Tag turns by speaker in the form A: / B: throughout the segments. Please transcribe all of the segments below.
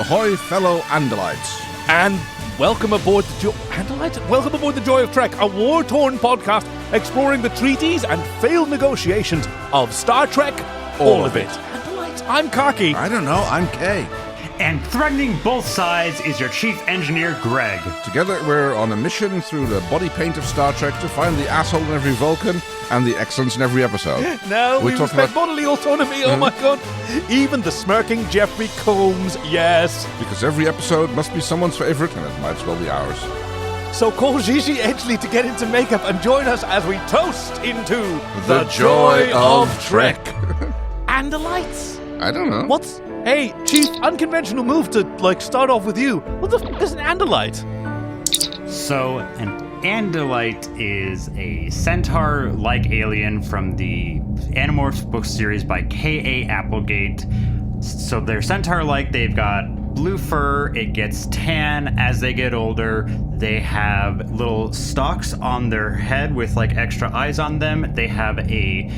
A: ahoy, fellow Andalites.
B: And welcome aboard welcome aboard the Joy of Trek, a war-torn podcast exploring the treaties and failed negotiations of Star Trek, all of it. Andalites, I'm Cocky.
A: I don't know, I'm Kay.
C: And threatening both sides is your chief engineer, Greg.
A: Together we're on a mission through the body paint of Star Trek to find the asshole in every Vulcan and the excellence in every episode.
B: No, we respect bodily autonomy, oh my god. Even the smirking Jeffrey Combs, yes.
A: Because every episode must be someone's favourite, and it might as well be ours.
B: So call Gigi Edgley to get into makeup and join us as we toast into
A: the joy of Trek.
B: Andalites?
A: I don't know.
B: Hey, Chief, unconventional move to, start off with you. What the f*** is an Andalite?
C: So, an Andalite is a centaur-like alien from the Animorphs book series by K.A. Applegate. So they're centaur-like, they've got blue fur, it gets tan as they get older, they have little stalks on their head with, extra eyes on them, they have a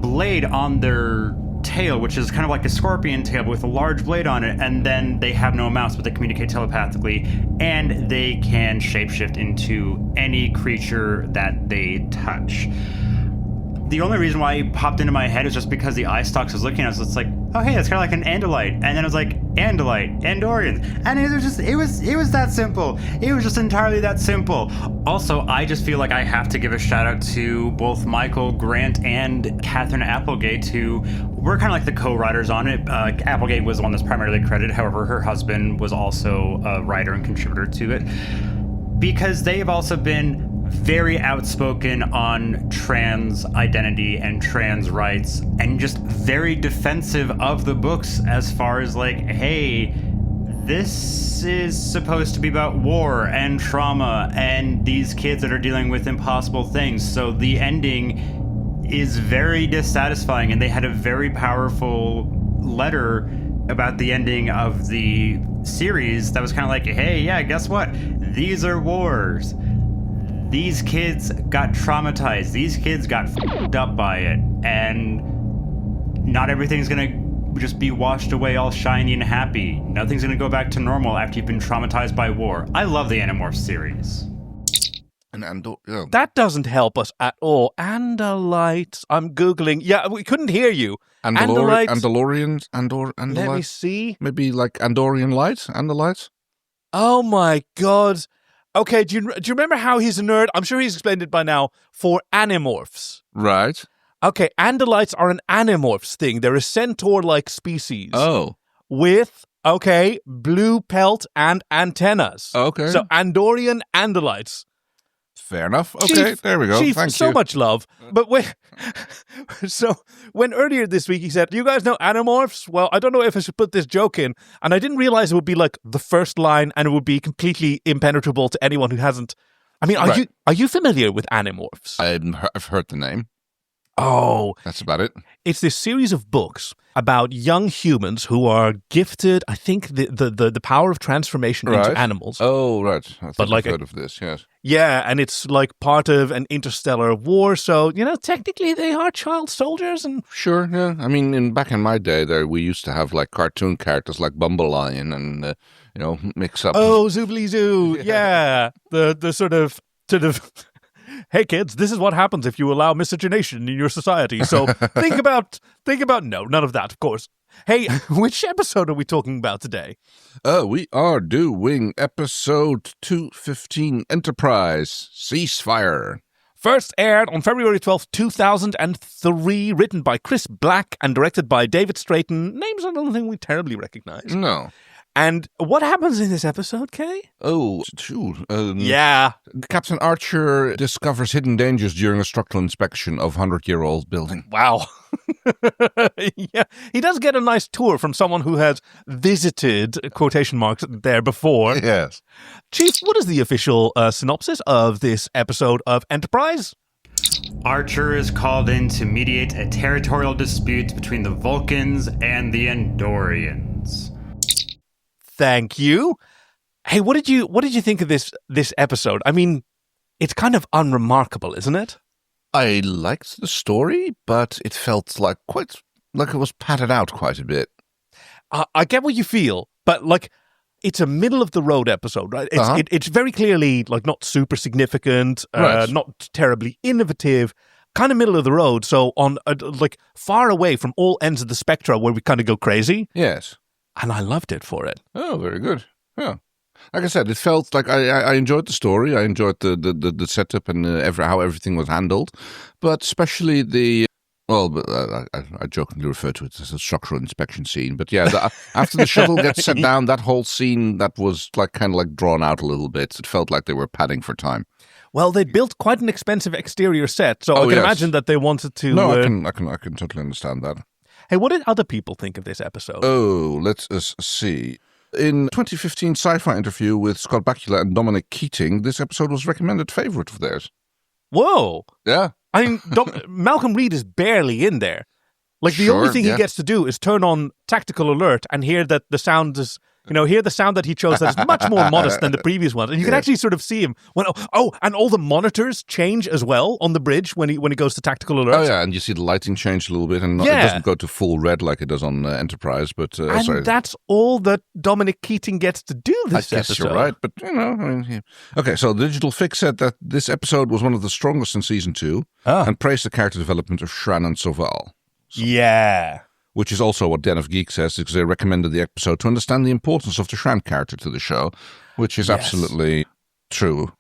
C: blade on their tail, which is kind of like a scorpion tail with a large blade on it, and then they have no mouths, but they communicate telepathically, and they can shapeshift into any creature that they touch. The only reason why it popped into my head is just because the eye stalks I was looking at, so it's like, oh hey, that's kind of like an Andalite, and then it was like, Andalite, Andorians, and it was that simple. It was just entirely that simple. Also, I just feel like I have to give a shout out to both Michael Grant and Catherine Applegate, who were kind of like the co-writers on it. Applegate was the one that's primarily credited, however, her husband was also a writer and contributor to it, because they have also been very outspoken on trans identity and trans rights, and just very defensive of the books as far as hey, this is supposed to be about war and trauma and these kids that are dealing with impossible things. So the ending is very dissatisfying, and they had a very powerful letter about the ending of the series that was kind of like, hey, yeah, guess what? These are wars. These kids got traumatized. These kids got f***ed up by it. And not everything's going to just be washed away all shiny and happy. Nothing's going to go back to normal after you've been traumatized by war. I love the Animorphs series.
B: That doesn't help us at all. Andalites. I'm Googling. Yeah, we couldn't hear you.
A: Andorians?
B: Let me see.
A: Maybe like Andorian lights? Andalites?
B: Oh my god. Okay, do you remember how he's a nerd? I'm sure he's explained it by now. For Animorphs.
A: Right.
B: Okay, Andalites are an Animorphs thing. They're a centaur-like species.
A: Oh.
B: With, blue pelt and antennas.
A: Okay.
B: So Andorian Andalites.
A: Fair enough. Okay,
B: Chief,
A: there we go.
B: Chief,
A: Thank
B: so
A: you.
B: much love. But when earlier this week he said, do you guys know Animorphs? Well, I don't know if I should put this joke in. And I didn't realize it would be the first line and it would be completely impenetrable to anyone who hasn't. I mean, are you familiar with Animorphs?
A: I've heard the name.
B: Oh.
A: That's about it.
B: It's this series of books about young humans who are gifted, I think, the power of transformation into animals.
A: Oh, right. I've heard of this, yes.
B: Yeah, and it's part of an interstellar war, so, technically they are child soldiers. And
A: Sure, yeah. I mean, back in my day, we used to have, cartoon characters like Bumblelion and, mix up.
B: Oh, Zoobly Zoo, yeah. The sort of... Hey kids, this is what happens if you allow miscegenation in your society. So think about no, none of that, of course. Hey, which episode are we talking about today?
A: We are doing episode 215, Enterprise, Ceasefire.
B: First aired on February 12th, 2003, written by Chris Black and directed by David Strayton. Names are nothing we terribly recognize.
A: No.
B: And what happens in this episode, Kay?
A: Oh, shoot.
B: Yeah.
A: Captain Archer discovers hidden dangers during a structural inspection of 100-year-old building.
B: Wow. Yeah, he does get a nice tour from someone who has visited, quotation marks, there before.
A: Yes.
B: Chief, what is the official synopsis of this episode of Enterprise?
C: Archer is called in to mediate a territorial dispute between the Vulcans and the Andorians.
B: Thank you. Hey, what did you think of this episode? I mean, it's kind of unremarkable, isn't it?
A: I liked the story, but it felt quite like it was padded out quite a bit.
B: I get what you feel, but like, it's a middle of the road episode, right? It's very clearly like not super significant, not terribly innovative, kind of middle of the road. So on like far away from all ends of the spectra where we kind of go crazy.
A: Yes.
B: And I loved it for it.
A: Oh, very good. Yeah. Like I said, it felt like I enjoyed the story. I enjoyed the setup and how everything was handled. But especially I jokingly refer to it as a structural inspection scene. But yeah, after the shuttle gets set down, that whole scene that was like kind of like drawn out a little bit. It felt like they were padding for time.
B: Well, they built quite an expensive exterior set, so I can imagine that they wanted to...
A: No, I can totally understand that.
B: Hey, what did other people think of this episode?
A: Oh, let's see. In 2015 sci-fi interview with Scott Bakula and Dominic Keating, this episode was recommended favorite of theirs.
B: Whoa!
A: Yeah.
B: I mean, Malcolm Reed is barely in there. Like, the only thing he gets to do is turn on tactical alert and hear that the sound is... hear the sound that he chose that is much more modest than the previous one. And you can actually sort of see him. And all the monitors change as well on the bridge when he goes to tactical alert.
A: Oh, yeah, and you see the lighting change a little bit. And it doesn't go to full red like it does on Enterprise. But
B: that's all that Dominic Keating gets to do this episode.
A: I guess you're right. But, Okay, so Digital Fix said that this episode was one of the strongest in Season 2 and praised the character development of Shran and Soval.
B: Yeah.
A: Which is also what Den of Geek says, because they recommended the episode to understand the importance of the Shran character to the show, which is absolutely true.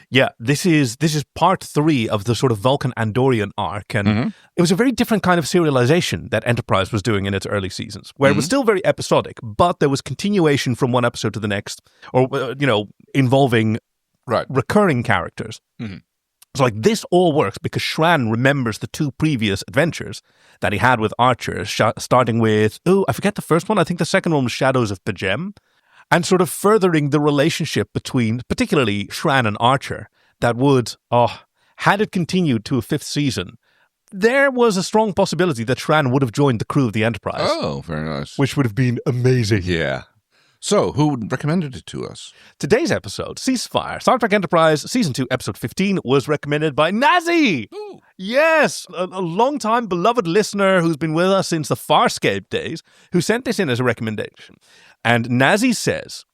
B: Yeah, this is part 3 of the sort of Vulcan Andorian arc, and it was a very different kind of serialization that Enterprise was doing in its early seasons, where it was still very episodic, but there was continuation from one episode to the next, or involving recurring characters. So like this all works because Shran remembers the 2 previous adventures that he had with Archer, starting with, I forget the first one. I think the second one was Shadows of Pajem, and sort of furthering the relationship between particularly Shran and Archer that would, had it continued to a 5th season, there was a strong possibility that Shran would have joined the crew of the Enterprise.
A: Oh, very nice.
B: Which would have been amazing.
A: Yeah. So, who recommended it to us?
B: Today's episode, Ceasefire, Star Trek Enterprise, Season 2, Episode 15, was recommended by Nazzy!
A: Ooh.
B: Yes, a long-time beloved listener who's been with us since the Farscape days, who sent this in as a recommendation. And Nazzy says,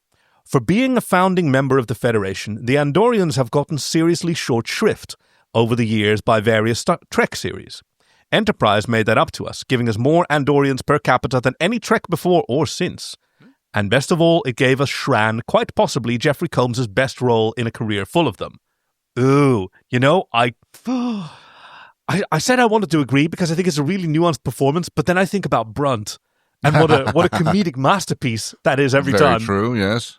B: for being a founding member of the Federation, the Andorians have gotten seriously short shrift over the years by various Star Trek series. Enterprise made that up to us, giving us more Andorians per capita than any Trek before or since. And best of all, it gave us Shran, quite possibly Jeffrey Combs' best role in a career full of them. Ooh, I said I wanted to agree because I think it's a really nuanced performance, but then I think about Brunt and what a comedic masterpiece that is every time.
A: Very true, yes.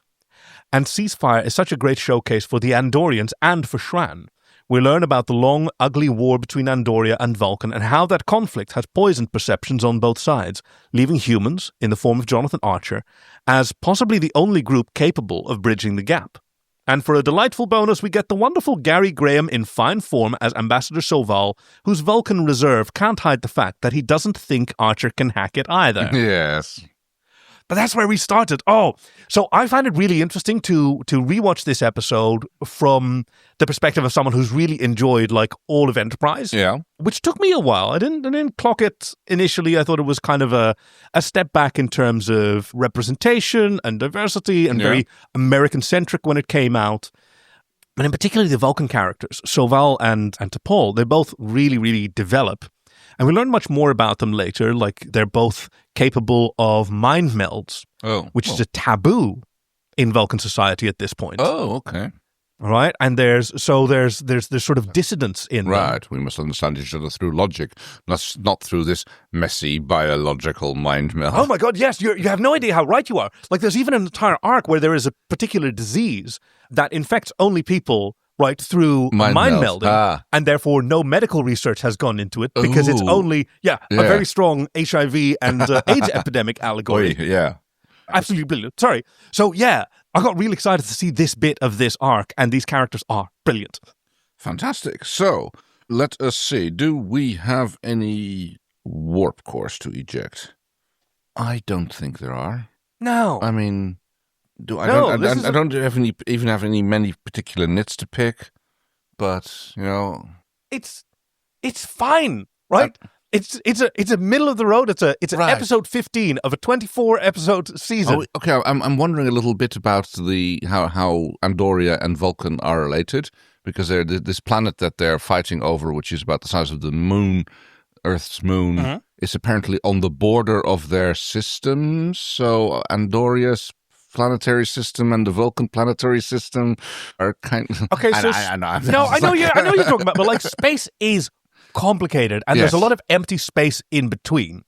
B: And Ceasefire is such a great showcase for the Andorians and for Shran. We learn about the long, ugly war between Andoria and Vulcan and how that conflict has poisoned perceptions on both sides, leaving humans, in the form of Jonathan Archer, as possibly the only group capable of bridging the gap. And for a delightful bonus, we get the wonderful Gary Graham in fine form as Ambassador Soval, whose Vulcan reserve can't hide the fact that he doesn't think Archer can hack it either.
A: Yes.
B: But that's where we started. So I find it really interesting to rewatch this episode from the perspective of someone who's really enjoyed like all of Enterprise.
A: Yeah.
B: Which took me a while. I didn't clock it initially. I thought it was kind of a step back in terms of representation and diversity and very American-centric when it came out. And in particular, the Vulcan characters, Soval and T'Pol, they both really, really develop. And we learn much more about them later, like they're both capable of mind melds, which is a taboo in Vulcan society at this point.
A: Oh, okay.
B: All right, and there's sort of dissonance in them.
A: Right, we must understand each other through logic, not through this messy biological mind meld.
B: Oh my God, yes, you have no idea how right you are. Like there's even an entire arc where there is a particular disease that infects only people right through mind melding, and therefore no medical research has gone into it because it's only a very strong HIV and AIDS epidemic allegory.
A: Yeah,
B: absolutely brilliant. Sorry, so I got really excited to see this bit of this arc, and these characters are brilliant.
A: Fantastic. So let us see. Do we have any warp cores to eject? I don't think there are.
B: No,
A: I mean. I don't even have many particular nits to pick, but
B: it's fine, right? It's a middle of the road. It's an
A: Right.
B: episode 15 of a 24 episode season.
A: Oh, okay, I'm wondering a little bit about how Andoria and Vulcan are related, because they're this planet that they're fighting over, which is about the size of the moon, Earth's moon, is apparently on the border of their systems. So Andoria's planetary system and the Vulcan planetary system are kind of...
B: Okay, so
A: I know.
B: I know you're talking about, but like space is complicated, and there's a lot of empty space in between.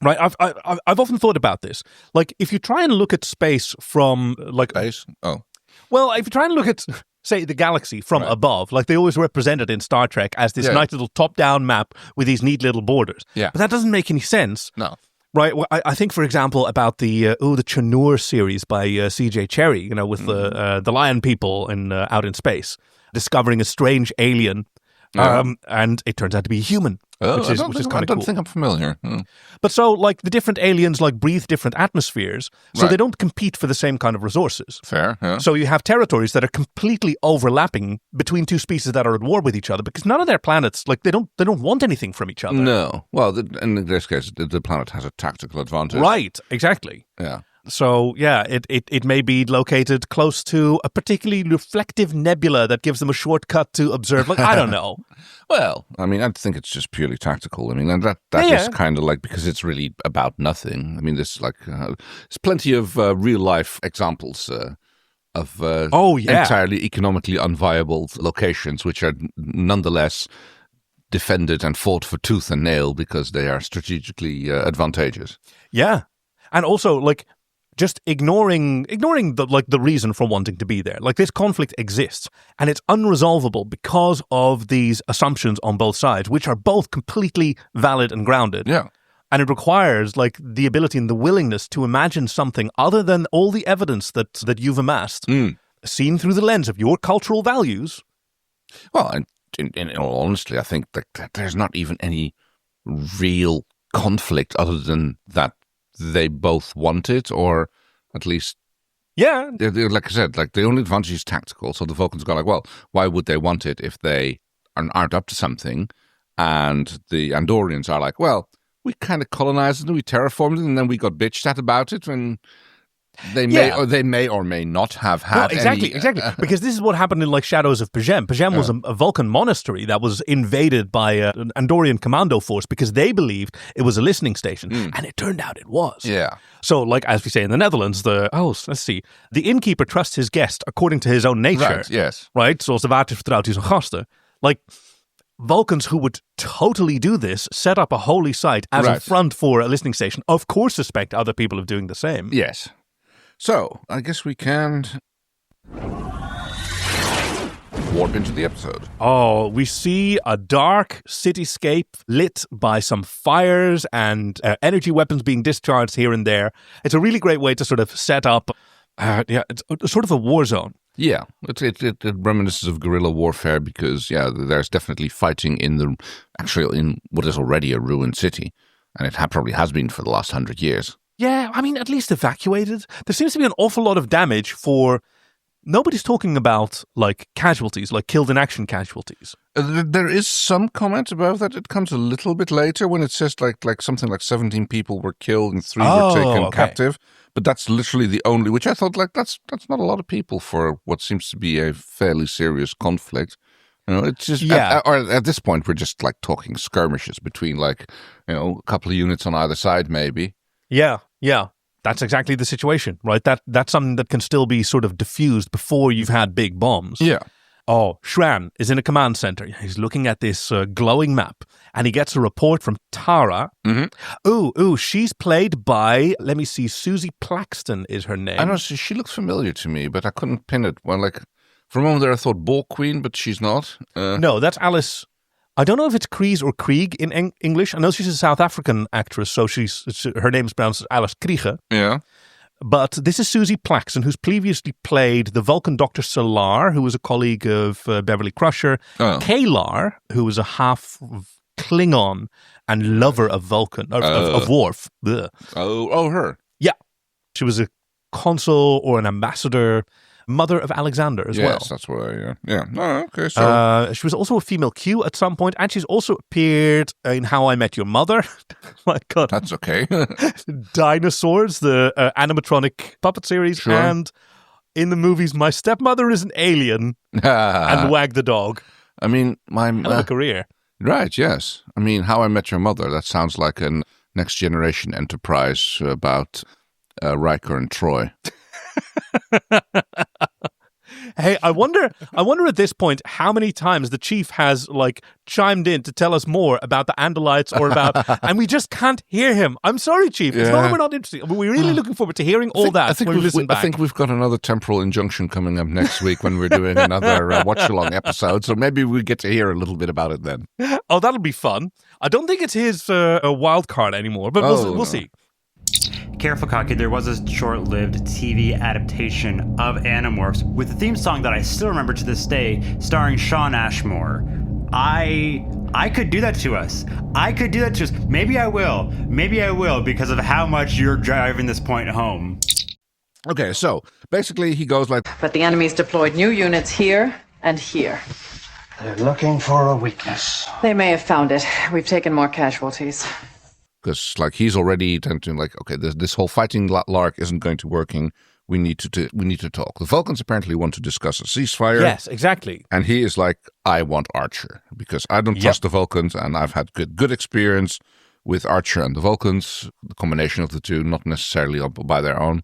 B: Right, I've often thought about this. Like, if you try and look at space from like
A: Space? Oh.
B: well, if you try and look at, say, the galaxy from above, like they always represent it in Star Trek as this nice little top-down map with these neat little borders.
A: Yeah.
B: But that doesn't make any sense.
A: No.
B: Right. Well, I think, for example, about the Chanur series by C.J. Cherry, you know, with the lion people out in space, discovering a strange alien, and it turns out to be a human.
A: Oh,
B: which is kind of cool.
A: I don't think I'm familiar.
B: But so, like, the different aliens, like, breathe different atmospheres, so they don't compete for the same kind of resources.
A: Fair, yeah.
B: So you have territories that are completely overlapping between two species that are at war with each other, because none of their planets, like, they don't want anything from each other.
A: No. Well, in this case, the planet has a tactical advantage.
B: Right, exactly.
A: Yeah.
B: So, yeah, it may be located close to a particularly reflective nebula that gives them a shortcut to observe. Like, I don't know.
A: Well, I mean, I think it's just purely tactical. I mean, and that is kind of like, because it's really about nothing. I mean, there's like, there's plenty of real-life examples of entirely economically unviable locations, which are nonetheless defended and fought for tooth and nail because they are strategically advantageous.
B: Yeah. And also, like, just ignoring the reason for wanting to be there. Like, this conflict exists, and it's unresolvable because of these assumptions on both sides, which are both completely valid and grounded.
A: Yeah.
B: And it requires, like, the ability and the willingness to imagine something other than all the evidence that you've amassed, seen through the lens of your cultural values.
A: Well, and in all honesty, I think that there's not even any real conflict other than that they both want it, or at least, they're, like I said, like the only advantage is tactical. So the Vulcans go like, well, why would they want it if they aren't up to something? And the Andorians are like, well, we kind of colonized it, we terraformed it, and then we got bitched at about it, and they may or may not have had
B: exactly. Because this is what happened in, like, Shadows of P'Jem. P'Jem was a Vulcan monastery that was invaded by an Andorian commando force because they believed it was a listening station, and it turned out it was.
A: Yeah.
B: So, like, as we say in the Netherlands, the innkeeper trusts his guest according to his own nature.
A: Right, yes.
B: Right? Zoals de water vertrouwt zijn gasten. Like, Vulcans who would totally do this, set up a holy site as a front for a listening station, of course suspect other people of doing the same.
A: Yes. So, I guess we can warp into the episode.
B: Oh, we see a dark cityscape lit by some fires and energy weapons being discharged here and there. It's a really great way to sort of set up, it's sort of a war zone.
A: Yeah, it reminisces of guerrilla warfare because, there's definitely fighting in what is already a ruined city. And it probably has been for the last 100 years.
B: Yeah, I mean, at least evacuated. There seems to be an awful lot of damage for... Nobody's talking about, like, casualties, like killed in action casualties.
A: There is some comment about that. It comes a little bit later when it says, like something like 17 people were killed and 3 were taken captive. But that's literally the only... Which I thought, like, that's not a lot of people for what seems to be a fairly serious conflict. You know, it's just... or at this point, we're just, like, talking skirmishes between, like, you know, a couple of units on either side, maybe.
B: Yeah. That's exactly the situation, right? That's something that can still be sort of diffused before you've had big bombs.
A: Yeah.
B: Oh, Shran is in a command center. He's looking at this glowing map, and he gets a report from Tara. Mm-hmm. Ooh, she's played by, let me see, Susie Plaxton is her name.
A: I know, she looks familiar to me, but I couldn't pin it. Well, like, for a moment there I thought Ball Queen, but she's not.
B: No, that's Alice... I don't know if it's Kreese or Krieg in English. I know she's a South African actress, so her name is pronounced Alice Kriege.
A: Yeah.
B: But this is Susie Plaxton, who's previously played the Vulcan Dr. Solar, who was a colleague of Beverly Crusher. Kalar, who was a half Klingon and lover of Vulcan, of Worf. Ugh.
A: Oh, her.
B: Yeah. She was a consul or an ambassador mother of Alexander as well.
A: Yes, that's why. Yeah. Oh, okay. So
B: she was also a female Q at some point, and she's also appeared in How I Met Your Mother. My God,
A: that's okay.
B: Dinosaurs, the animatronic puppet series,
A: Sure.
B: and in the movies, My Stepmother is an Alien and Wag the Dog.
A: I mean,
B: Hell of a career.
A: Right, yes. I mean, How I Met Your Mother, that sounds like a next generation enterprise about Riker and Troy.
B: Hey, I wonder at this point how many times the chief has chimed in to tell us more about the Andalites or about, and we just can't hear him. I'm sorry, Chief. It's not that we're not interested. We're really looking forward to hearing all that when we listen back.
A: I think we've got another temporal injunction coming up next week when we're doing another watch-along episode, so maybe we get to hear a little bit about it then.
B: Oh, that'll be fun. I don't think it's his wild card anymore, but we'll see.
C: Careful, Cocky, there was a short-lived TV adaptation of Animorphs with a theme song that I still remember to this day, starring Shawn Ashmore. I could do that to us. Maybe I will, because of how much you're driving this point home.
A: Okay, so basically he goes like...
D: But the enemy's deployed new units here and here.
E: They're looking for a weakness.
D: They may have found it. We've taken more casualties.
A: Because he's already thinking okay, this whole fighting lark isn't going to working. We need to talk. The Vulcans apparently want to discuss a ceasefire.
B: Yes, exactly.
A: And he is like, I want Archer because I don't trust the Vulcans, and I've had good experience with Archer and the Vulcans. The combination of the two, not necessarily by their own.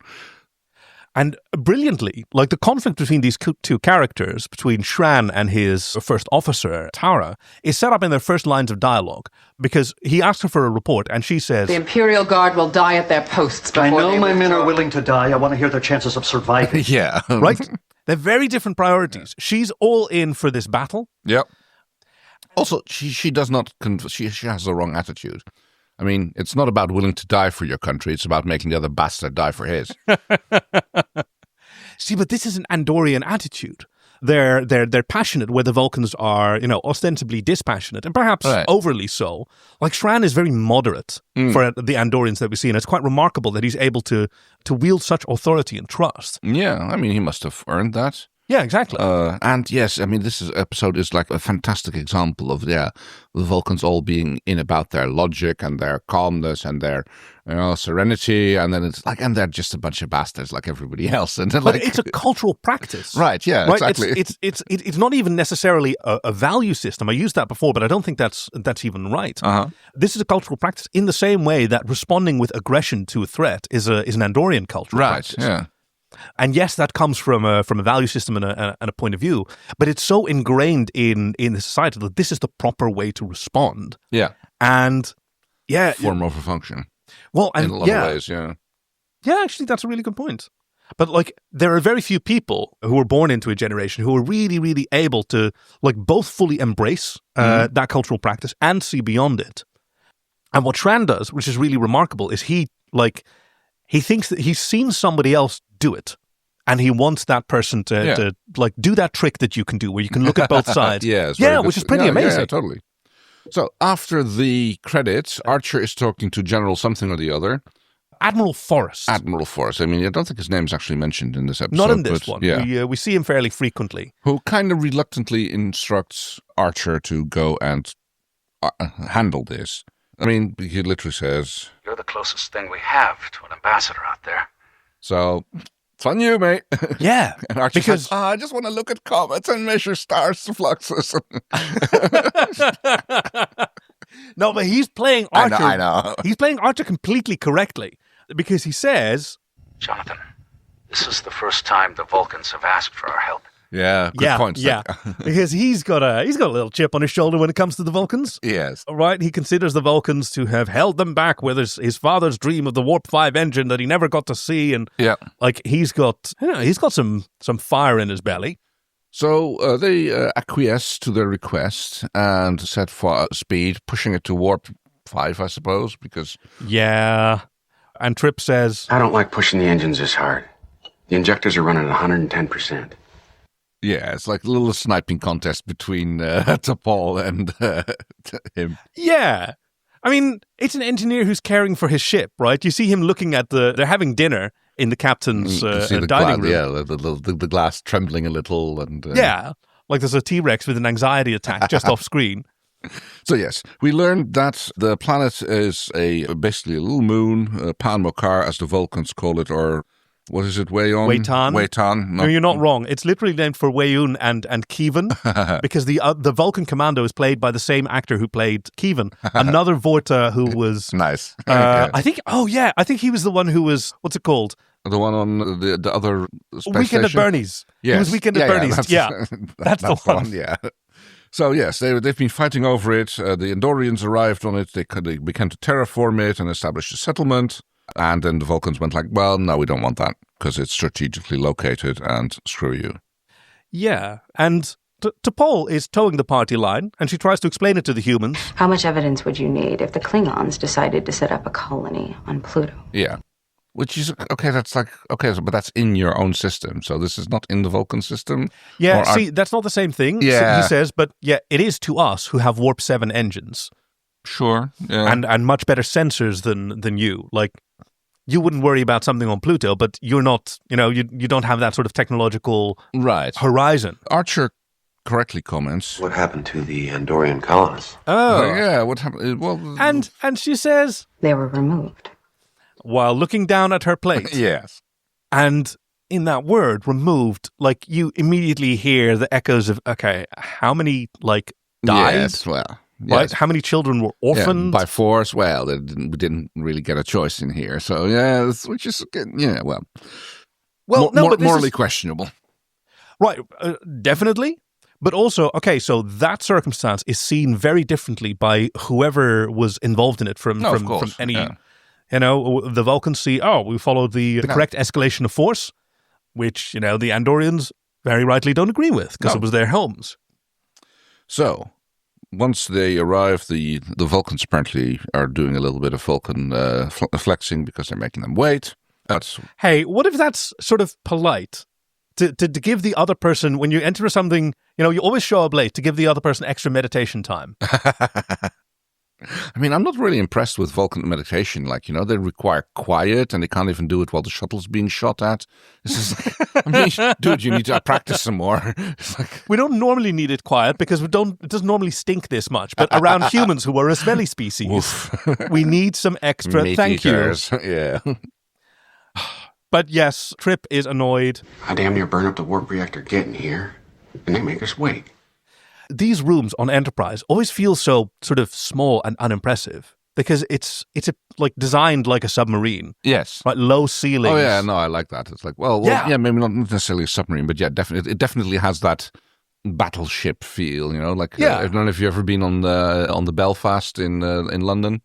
B: And brilliantly, the conflict between these two characters, between Shran and his first officer, Tara, is set up in their first lines of dialogue because he asks her for a report and she says,
D: the Imperial Guard will die at their posts before
E: I know my men are willing to die. I want to hear their chances of surviving.
A: Yeah.
B: Right? They're very different priorities. She's all in for this battle.
A: Yep. Also, she does not, she has the wrong attitude. I mean, it's not about willing to die for your country. It's about making the other bastard die for his.
B: See, but this is an Andorian attitude. They're passionate where the Vulcans are, ostensibly dispassionate and perhaps overly so. Shran is very moderate for the Andorians that we see, and it's quite remarkable that he's able to wield such authority and trust.
A: Yeah, I mean, he must have earned that.
B: Yeah, exactly.
A: And yes, I mean, episode is a fantastic example of the Vulcans all being in about their logic and their calmness and their serenity, and then it's and they're just a bunch of bastards like everybody else. And
B: but it's a cultural practice,
A: right? Yeah,
B: right?
A: exactly.
B: It's not even necessarily a value system. I used that before, but I don't think that's even right. This is a cultural practice in the same way that responding with aggression to a threat is an Andorian cultural practice.
A: Right. Yeah.
B: And yes, that comes from a value system and a point of view, but it's so ingrained in the society that this is the proper way to respond.
A: Yeah.
B: And
A: form over function.
B: Well, and
A: in a lot of ways, yeah.
B: Yeah, actually, that's a really good point. But there are very few people who are born into a generation who are really, really able to both fully embrace that cultural practice and see beyond it. And what Shran does, which is really remarkable, is he thinks that he's seen somebody else do it, and he wants that person to do that trick that you can do, where you can look at both sides. Which is pretty amazing.
A: Yeah, totally. So after the credits, Archer is talking to General something or the other.
B: Admiral Forrest.
A: I mean, I don't think his name's actually mentioned in this episode.
B: Not in this one. Yeah. We see him fairly frequently.
A: Who kind of reluctantly instructs Archer to go and handle this. I mean, he literally says,
E: You're the closest thing we have to an ambassador out there.
A: So, it's on you, mate.
B: Yeah.
A: And Archer says, I just want to look at comets and measure stars' fluxes.
B: No, but he's playing Archer.
A: I know.
B: He's playing Archer completely correctly because he says,
E: Jonathan, this is the first time the Vulcans have asked for our help.
A: Yeah, good point.
B: Yeah, because he's got a little chip on his shoulder when it comes to the Vulcans.
A: Yes.
B: All right, he considers the Vulcans to have held them back with his father's dream of the Warp 5 engine that he never got to see, and he's got some fire in his belly.
A: So they acquiesce to their request and set for speed, pushing it to Warp 5, I suppose, because...
B: Yeah, and Trip says,
F: I don't like pushing the engines this hard. The injectors are running at 110%.
A: Yeah, it's like a little sniping contest between T'Pol and him.
B: Yeah. I mean, it's an engineer who's caring for his ship, right? You see him looking at they're having dinner, in the captain's
A: You can see the
B: dining room.
A: Yeah, the glass trembling a little. And
B: Yeah, like there's a T-Rex with an anxiety attack just off screen.
A: So yes, we learned that the planet is basically a little moon, Pan Mokar, as the Vulcans call it, or what is it, Wayon?
B: Waytan. No, you're not wrong. It's literally named for Wayun and Kievan, because the Vulcan commando is played by the same actor who played Kievan, another Vorta who was
A: nice.
B: I think he was the one who was, what's it called?
A: The one on the other space
B: Weekend
A: station?
B: at Bernie's.
A: Yes.
B: It was Weekend at Bernie's. That's the one.
A: Yeah. So yes, they've been fighting over it. The Andorians arrived on it. They began to terraform it and establish a settlement. And then the Vulcans went like, well, no, we don't want that because it's strategically located and screw you.
B: Yeah, and T'Pol is towing the party line, and she tries to explain it to the humans.
G: How much evidence would you need if the Klingons decided to set up a colony on Pluto?
A: Yeah. Which is, okay, that's like, okay, but that's in your own system. So this is not in the Vulcan system.
B: Yeah, that's not the same thing,
A: yeah.
B: He says, but yeah, it is to us who have Warp 7 engines.
A: Sure, yeah.
B: And much better sensors than you. Like, you wouldn't worry about something on Pluto, but you're not, you don't have that sort of technological horizon.
A: Archer correctly comments.
F: What happened to the Andorian colonists?
B: Oh.
A: Yeah, what happened? Well,
B: and she says...
G: They were removed.
B: While looking down at her plate.
A: Yes.
B: And in that word, removed, like, you immediately hear the echoes of, okay, how many, like, died?
A: Yes, well...
B: Right?
A: Yes.
B: How many children were orphaned?
A: Yeah, by force? Well, we didn't really get a choice in here. So, yeah, which is, yeah, well...
B: Well, no, but this
A: morally
B: is...
A: questionable.
B: Right, definitely. But also, okay, so that circumstance is seen very differently by whoever was involved in it from any...
A: Yeah.
B: The Vulcans see, we followed the correct escalation of force, which, the Andorians very rightly don't agree with, because it was their homes.
A: So, once they arrive, the Vulcans apparently are doing a little bit of Vulcan flexing because they're making them wait.
B: Hey, what if that's sort of polite? To give the other person, when you enter something, you always show up late to give the other person extra meditation time.
A: I mean, I'm not really impressed with Vulcan meditation. Like, they require quiet and they can't even do it while the shuttle's being shot at. This is like, dude, you need to practice some more. It's like,
B: we don't normally need it quiet because it doesn't normally stink this much. But around humans who are a smelly species, we need some extra
A: meat
B: thank
A: eaters.
B: you.
A: Yeah.
B: But yes, Trip is annoyed.
F: I damn near burned up the warp reactor getting here, and they make us wait.
B: These rooms on Enterprise always feel so sort of small and unimpressive because it's like designed like a submarine.
A: Yes.
B: Right, low ceilings.
A: Oh, yeah, no, I like that. It's like, well, maybe not necessarily a submarine, but yeah, definitely, it definitely has that battleship feel, like, I don't know if you've ever been on the Belfast in London.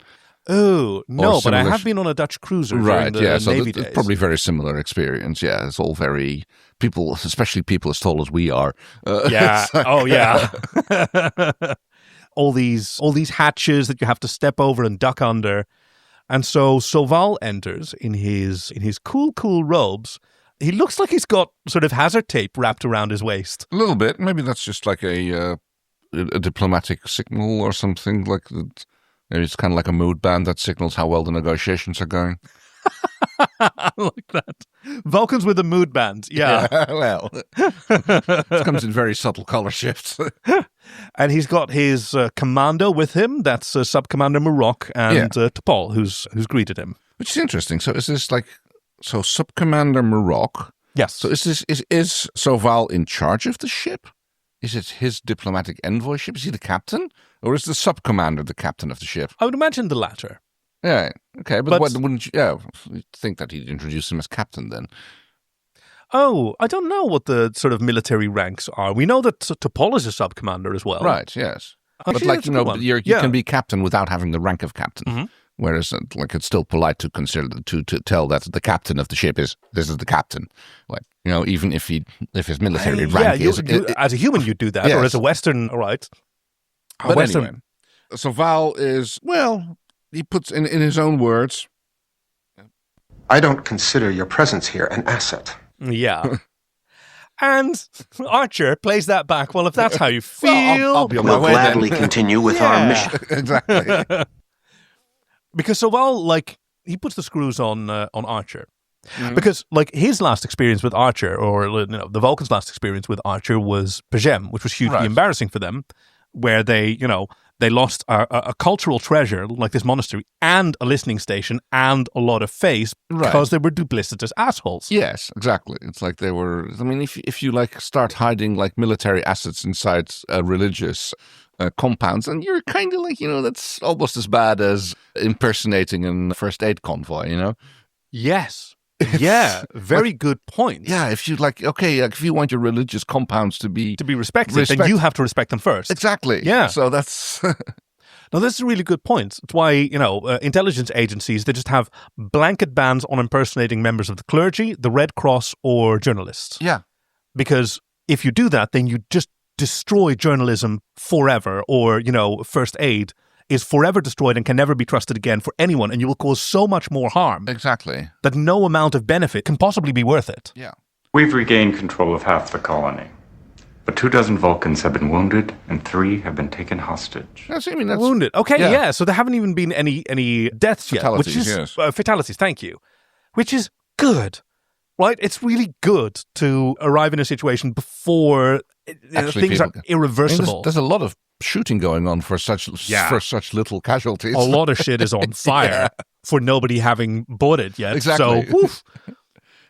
B: Oh, no, but I have been on a Dutch cruiser during the
A: so
B: Navy days.
A: It's probably very similar experience. Yeah, it's all very people, especially people as tall as we are.
B: Yeah. all these hatches that you have to step over and duck under. And so Soval enters in his cool robes. He looks like he's got sort of hazard tape wrapped around his waist.
A: A little bit. Maybe that's just like a diplomatic signal or something like that. Maybe it's kind of like a mood band that signals how well the negotiations are going.
B: I like that. Vulcans with a mood band. Yeah.
A: Well, it comes in very subtle color shifts.
B: And he's got his commando with him. That's Sub-Commander Marok and T'Pol, who's greeted him.
A: Which is interesting. So is this Sub-Commander Marok?
B: Yes.
A: So is Soval in charge of the ship? Is it his diplomatic envoy ship? Is he the captain? Or is the sub-commander the captain of the ship?
B: I would imagine the latter.
A: Yeah, okay. But wouldn't you think that he'd introduce him as captain then?
B: Oh, I don't know what the sort of military ranks are. We know that T'Pol is a sub-commander as well.
A: Right, yes.
B: Actually,
A: but you can be captain without having the rank of captain. Mm-hmm. Whereas, it's still polite to consider to tell that the captain of the ship this is the captain. Like, even if his military rank is
B: as a human, you do that, or as a Western, all right.
A: But anyway, Soval is he puts in his own words.
H: I don't consider your presence here an asset.
B: Yeah. And Archer plays that back. Well, if that's how you feel,
A: I'll be on my way.
F: We'll gladly continue with our mission.
A: Exactly.
B: Because Soval, he puts the screws on Archer. Because like his last experience with Archer, or the Vulcans' last experience with Archer was Pajem, which was hugely embarrassing for them, where they lost a cultural treasure like this monastery and a listening station and a lot of face because they were duplicitous assholes.
A: Yes, exactly. It's like they were. I mean, if you like start hiding like military assets inside religious compounds, and you're kind of like, that's almost as bad as impersonating a first aid convoy.
B: Yes. Yeah, very good point.
A: Yeah, if you if you want your religious compounds to be
B: respected, then you have to respect them first.
A: Exactly.
B: Yeah.
A: So that's
B: Now, this is a really good point. It's why, intelligence agencies, they just have blanket bans on impersonating members of the clergy, the Red Cross, or journalists.
A: Yeah.
B: Because if you do that, then you just destroy journalism forever, or, first aid is forever destroyed and can never be trusted again for anyone, and you will cause so much more harm.
A: Exactly.
B: That no amount of benefit can possibly be worth it.
A: Yeah.
I: We've regained control of half the colony, but 24 Vulcans have been wounded and 3 have been taken hostage.
A: That's
B: wounded. Okay, yeah. So there haven't even been any deaths yet.
A: Fatalities,
B: which is,
A: yes.
B: Fatalities, thank you. Which is good, right? It's really good to arrive in a situation before things are irreversible.
A: There's a lot of shooting going on for such little casualties.
B: A lot of shit is on fire for nobody having bought it yet.
A: Exactly.
B: So, woof.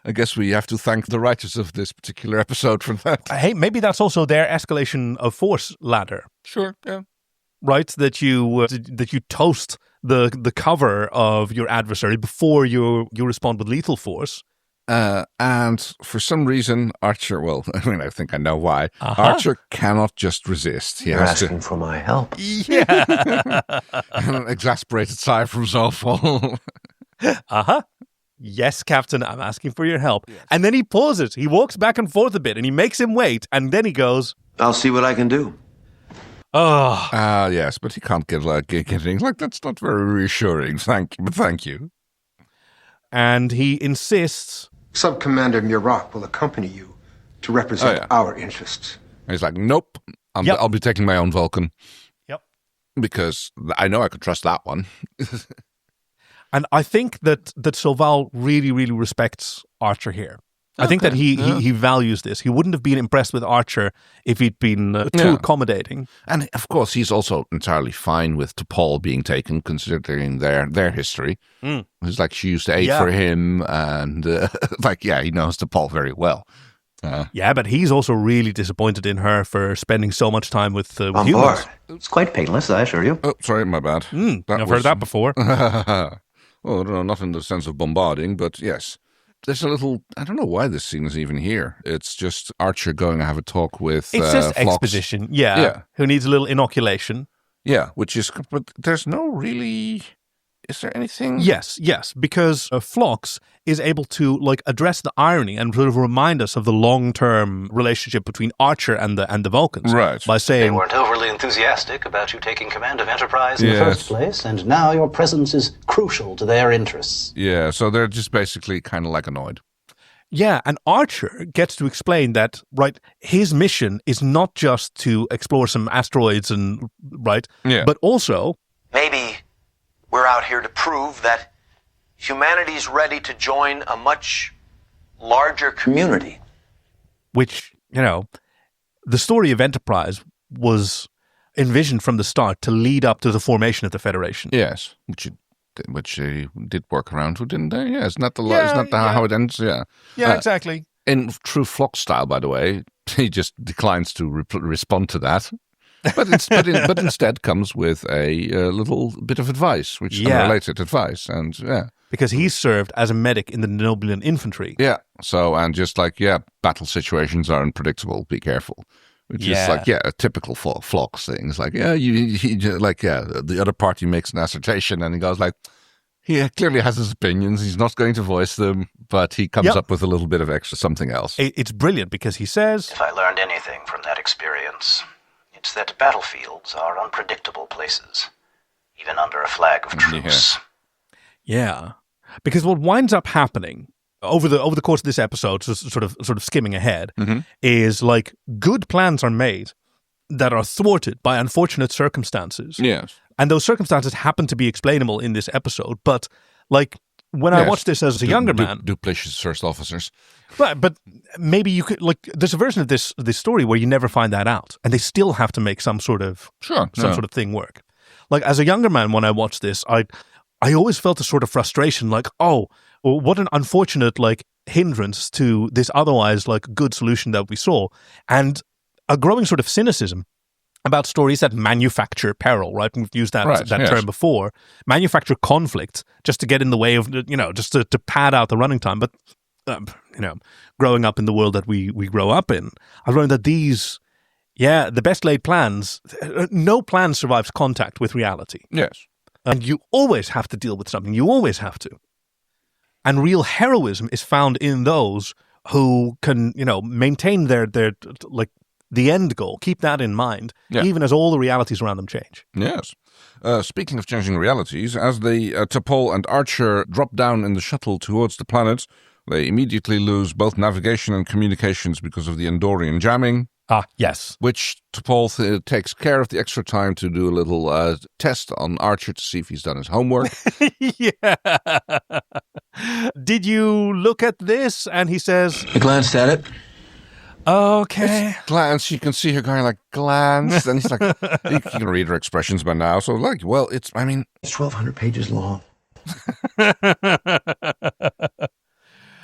A: I guess we have to thank the writers of this particular episode for that.
B: Hey, maybe that's also their escalation of force ladder.
A: Sure, yeah.
B: Right? That you toast the cover of your adversary before you respond with lethal force.
A: And for some reason, Archer, I think I know why. Archer cannot just resist.
F: You're asking for my help.
B: Yeah.
A: An exasperated sigh from Soval.
B: Yes, Captain, I'm asking for your help. Yes. And then he pauses. He walks back and forth a bit, and he makes him wait. And then he goes,
F: I'll see what I can do.
B: Oh.
A: Yes, but he can't get anything. Like, that's not very reassuring. Thank you.
B: And he insists.
H: Sub-Commander Murak will accompany you to represent our interests.
A: And he's like, nope, I'll be taking my own Vulcan.
B: Yep.
A: Because I know I could trust that one.
B: And I think that Soval really, really respects Archer here. Okay. I think that he values this. He wouldn't have been impressed with Archer if he'd been too accommodating.
A: And of course, he's also entirely fine with T'Pol being taken, considering their history. It's like she used to aid for him, and he knows T'Pol very well.
B: But he's also really disappointed in her for spending so much time with
J: on
B: humans.
J: Board. It's quite painless, I assure you.
A: Oh, sorry, my bad.
B: I've heard that before.
A: Well, I don't know, not in the sense of bombarding, but yes. There's a little, I don't know why this scene is even here. It's just Archer going to have a talk with
B: It's just
A: Phlox.
B: exposition, who needs a little inoculation.
A: Yeah, but there's no really, is there anything?
B: Yes, because Phlox is able to address the irony and sort of remind us of the long-term relationship between Archer and the Vulcans.
A: Right.
B: By saying,
E: They weren't overly enthusiastic about you taking command of Enterprise
J: in the first place, and now your presence is crucial to their interests.
A: Yeah, so they're just basically kind of annoyed.
B: Yeah, and Archer gets to explain that, his mission is not just to explore some asteroids but also...
K: Maybe we're out here to prove that humanity's ready to join a much larger community.
B: Which, the story of Enterprise was envisioned from the start to lead up to the formation of the Federation.
A: Yes, which they did work around with, didn't they? Yeah, it's not how it ends. Yeah,
B: exactly.
A: In true Phlox style, by the way, he just declines to respond to that. But instead comes with a little bit of advice, which is unrelated advice, and
B: because he served as a medic in the Nobulan infantry.
A: Yeah. So and just battle situations are unpredictable. Be careful. Which is a typical Phlox thing. It's the other party makes an assertion, and he goes he clearly has his opinions. He's not going to voice them, but he comes up with a little bit of extra something else.
B: It's brilliant because he says,
E: if I learned anything from that experience, it's that battlefields are unpredictable places, even under a flag of truce.
B: Yeah. Because what winds up happening over the course of this episode, sort of skimming ahead, is good plans are made that are thwarted by unfortunate circumstances.
A: Yes.
B: And those circumstances happen to be explainable in this episode, but when I watched this as a younger man,
A: duplicious first officers.
B: But maybe you could there's a version of this story where you never find that out, and they still have to make some sort of sort of thing work. Like as a younger man, when I watched this, I always felt a sort of frustration, like, oh, well, what an unfortunate hindrance to this otherwise good solution that we saw, and a growing sort of cynicism about stories that manufacture peril, right? We've used that term before. Manufacture conflict just to get in the way of, just to pad out the running time. But, growing up in the world that we grow up in, I've learned that the best laid plans, no plan survives contact with reality.
A: Yes.
B: And you always have to deal with something. You always have to. And real heroism is found in those who can, maintain their the end goal, keep that in mind, even as all the realities around them change.
A: Yes. Speaking of changing realities, as the T'Pol and Archer drop down in the shuttle towards the planet, they immediately lose both navigation and communications because of the Andorian jamming.
B: Ah, yes.
A: Which T'Pol takes care of the extra time to do a little test on Archer to see if he's done his homework.
B: Yeah. Did you look at this? And he says...
H: I glanced at it.
B: Okay.
A: Glance, you can see her going glance, and he's you can read her expressions by now. So
H: it's 1,200 pages long.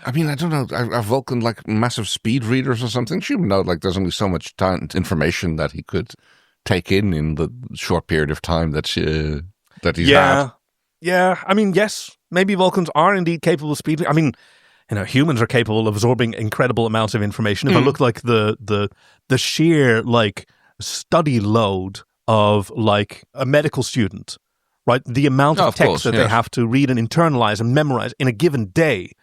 A: I don't know. Are Vulcan massive speed readers or something? She would know there's only so much information that he could take in the short period of time that he's had.
B: Yeah. Yes. Maybe Vulcans are indeed capable of speed. Humans are capable of absorbing incredible amounts of information. If I look the sheer study load of a medical student, right? The amount of text that they have to read and internalize and memorize in a given day,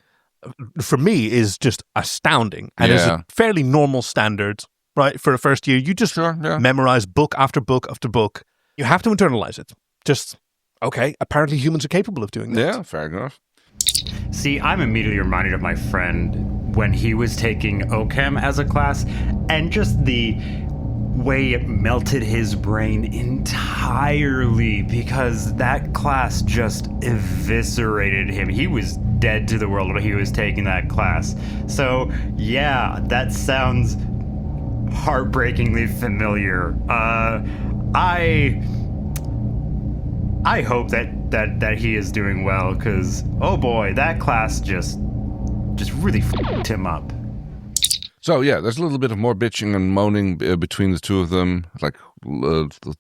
B: for me, is just astounding, and is a fairly normal standard, right? For a first year, you just memorize book after book after book. You have to internalize it. Just okay. Apparently, humans are capable of doing that.
A: Yeah, fair enough.
C: See, I'm immediately reminded of my friend when he was taking OChem as a class, and just the way it melted his brain entirely, because that class just eviscerated him. He was dead to the world when he was taking that class. So, yeah, that sounds heartbreakingly familiar. I hope that he is doing well, because, oh boy, that class just really f***ed him up.
A: So, there's a little bit of more bitching and moaning between the two of them,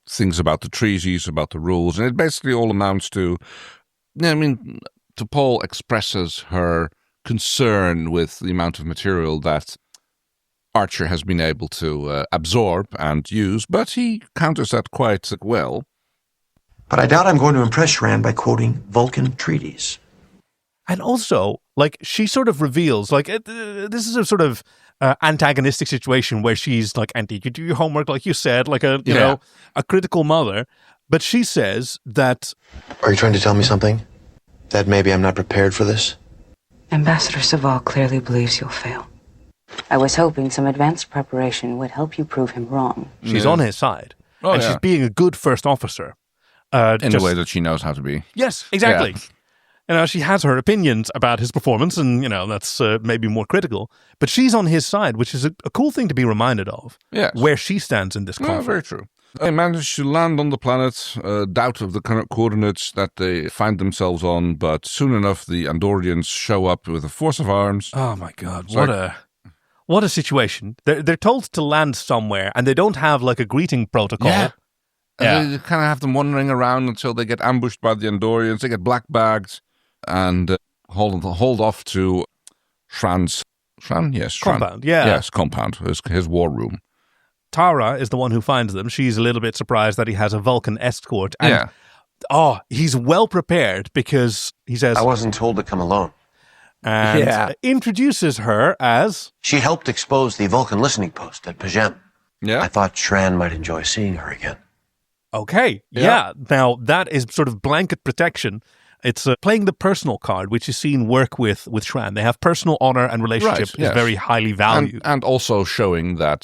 A: things about the treaties, about the rules, and it basically all amounts to, T'Pol expresses her concern with the amount of material that Archer has been able to absorb and use, but he counters that quite well.
K: But I doubt I'm going to impress Shran by quoting Vulcan treaties.
B: And also, she sort of reveals, this is a sort of antagonistic situation where she's and did you do your homework, like you said, a critical mother. But she says that...
K: Are you trying to tell me something? That maybe I'm not prepared for this?
G: Ambassador Soval clearly believes you'll fail. I was hoping some advanced preparation would help you prove him wrong.
B: She's on his side. And she's being a good first officer.
A: In the way that she knows how to be.
B: Yes, exactly. Yeah. She has her opinions about his performance, and, that's maybe more critical. But she's on his side, which is a cool thing to be reminded of.
A: Yes.
B: Where she stands in this conflict.
A: Very true. They manage to land on the planet, doubt of the coordinates that they find themselves on, but soon enough the Andorians show up with a force of arms.
B: Oh my God, what a situation. They're told to land somewhere, and they don't have a greeting protocol.
A: Yeah. They kind of have them wandering around until they get ambushed by the Andorians. They get black-bagged and hold off to Shran's... Shran? Yes, Shran.
B: Compound, yeah.
A: Yes, compound, his war room.
B: Tara is the one who finds them. She's a little bit surprised that he has a Vulcan escort. And, he's well prepared because he says...
K: I wasn't told to come alone.
B: And introduces her as...
K: She helped expose the Vulcan listening post at Pajem.
A: Yeah.
K: I thought Shran might enjoy seeing her again.
B: Okay, yeah. Now, that is sort of blanket protection. It's playing the personal card, which is seen work with Shran. They have personal honor and relationship is very highly valued.
A: And also showing that,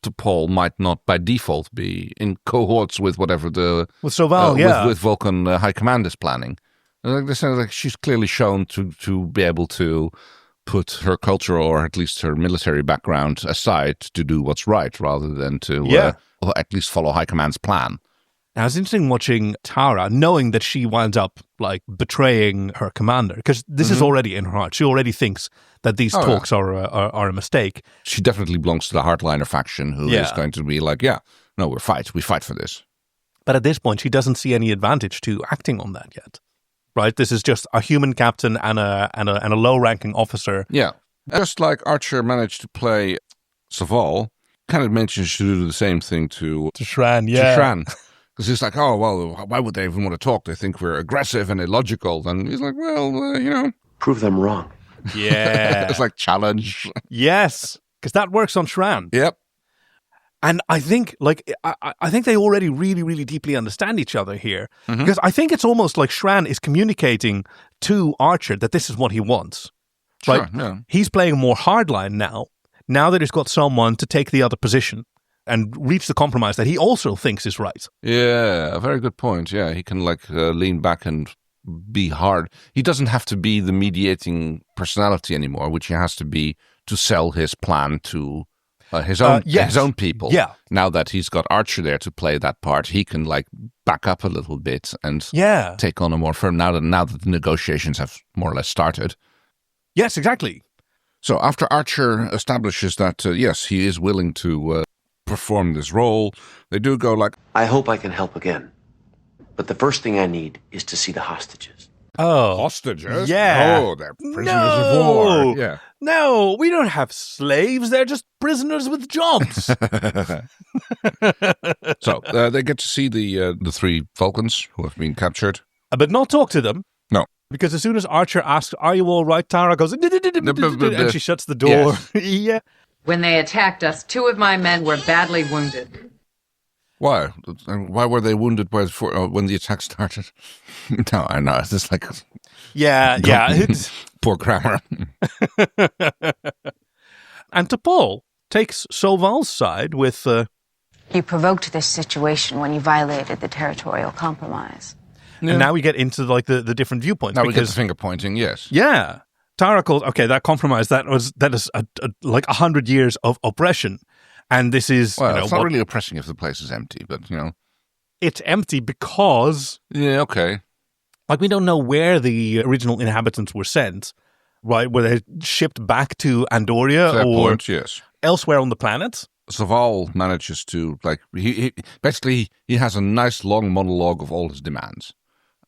A: T'Pol might not by default be in cohorts with whatever
B: with Soval,
A: with Vulcan High Command is planning. Like they sound like she's clearly shown to be able to put her cultural or at least her military background aside to do what's right rather than to at least follow High Command's plan.
B: Now, it's interesting watching Tara, knowing that she winds up like betraying her commander, because this is already in her heart. She already thinks that these talks are a mistake.
A: She definitely belongs to the hardliner faction, who is going to be like, no, we fight for this.
B: But at this point, she doesn't see any advantage to acting on that yet. Right? This is just a human captain and a low-ranking officer.
A: Yeah, just like Archer managed to play Soval, kind of mentions to do the same thing to
B: Shran.
A: To Shran. Because he's like, oh, well, why would they even want to talk? They think we're aggressive and illogical. And he's like, well,
F: Prove them wrong.
B: Yeah.
A: It's like challenge.
B: Yes, because that works on Shran.
A: Yep.
B: And I think, I think they already really, really deeply understand each other here. Because I think it's almost like Shran is communicating to Archer that this is what he wants.
A: Sure,
B: right? Yeah. He's playing more hardline now that he's got someone to take the other position and reach the compromise that he also thinks is right.
A: Yeah, a very good point. Yeah, he can lean back and be hard. He doesn't have to be the mediating personality anymore, which he has to be to sell his plan to his own people.
B: Yeah.
A: Now that he's got Archer there to play that part, he can back up a little bit and take on a more firm. Now that the negotiations have more or less started.
B: Yes, exactly.
A: So after Archer establishes that yes, he is willing to perform this role, they do go like,
K: I hope I can help again, but the first thing I need is to see the hostages.
B: Oh,
A: hostages?
B: Yeah.
A: Oh, they're prisoners of war. Yeah.
B: No, we don't have slaves. They're just prisoners with jobs.
A: So they get to see the 3 Vulcans who have been captured,
B: but not talk to them.
A: No,
B: because as soon as Archer asks, "Are you all right?" Tara goes, and she shuts the door. Yeah.
D: When they attacked us, 2 of my men were badly wounded.
A: Why? Why were they wounded when the attack started? No, I know. It's just like...
B: Yeah. It's...
A: Poor grammar.
B: And T'Pol takes Soval's side with...
G: You provoked this situation when you violated the territorial compromise.
B: Yeah. And now we get into the different viewpoints.
A: Now we get the finger pointing, yes.
B: Yeah. Tara calls, that compromise, that is 100 years of oppression. And this is,
A: it's not really oppressing if the place is empty, but,
B: It's empty because...
A: Yeah, okay.
B: We don't know where the original inhabitants were sent, right? Were they shipped back to Andoria
A: Fair
B: or
A: point, yes.
B: elsewhere on the planet?
A: Soval manages to, he basically, he has a nice long monologue of all his demands.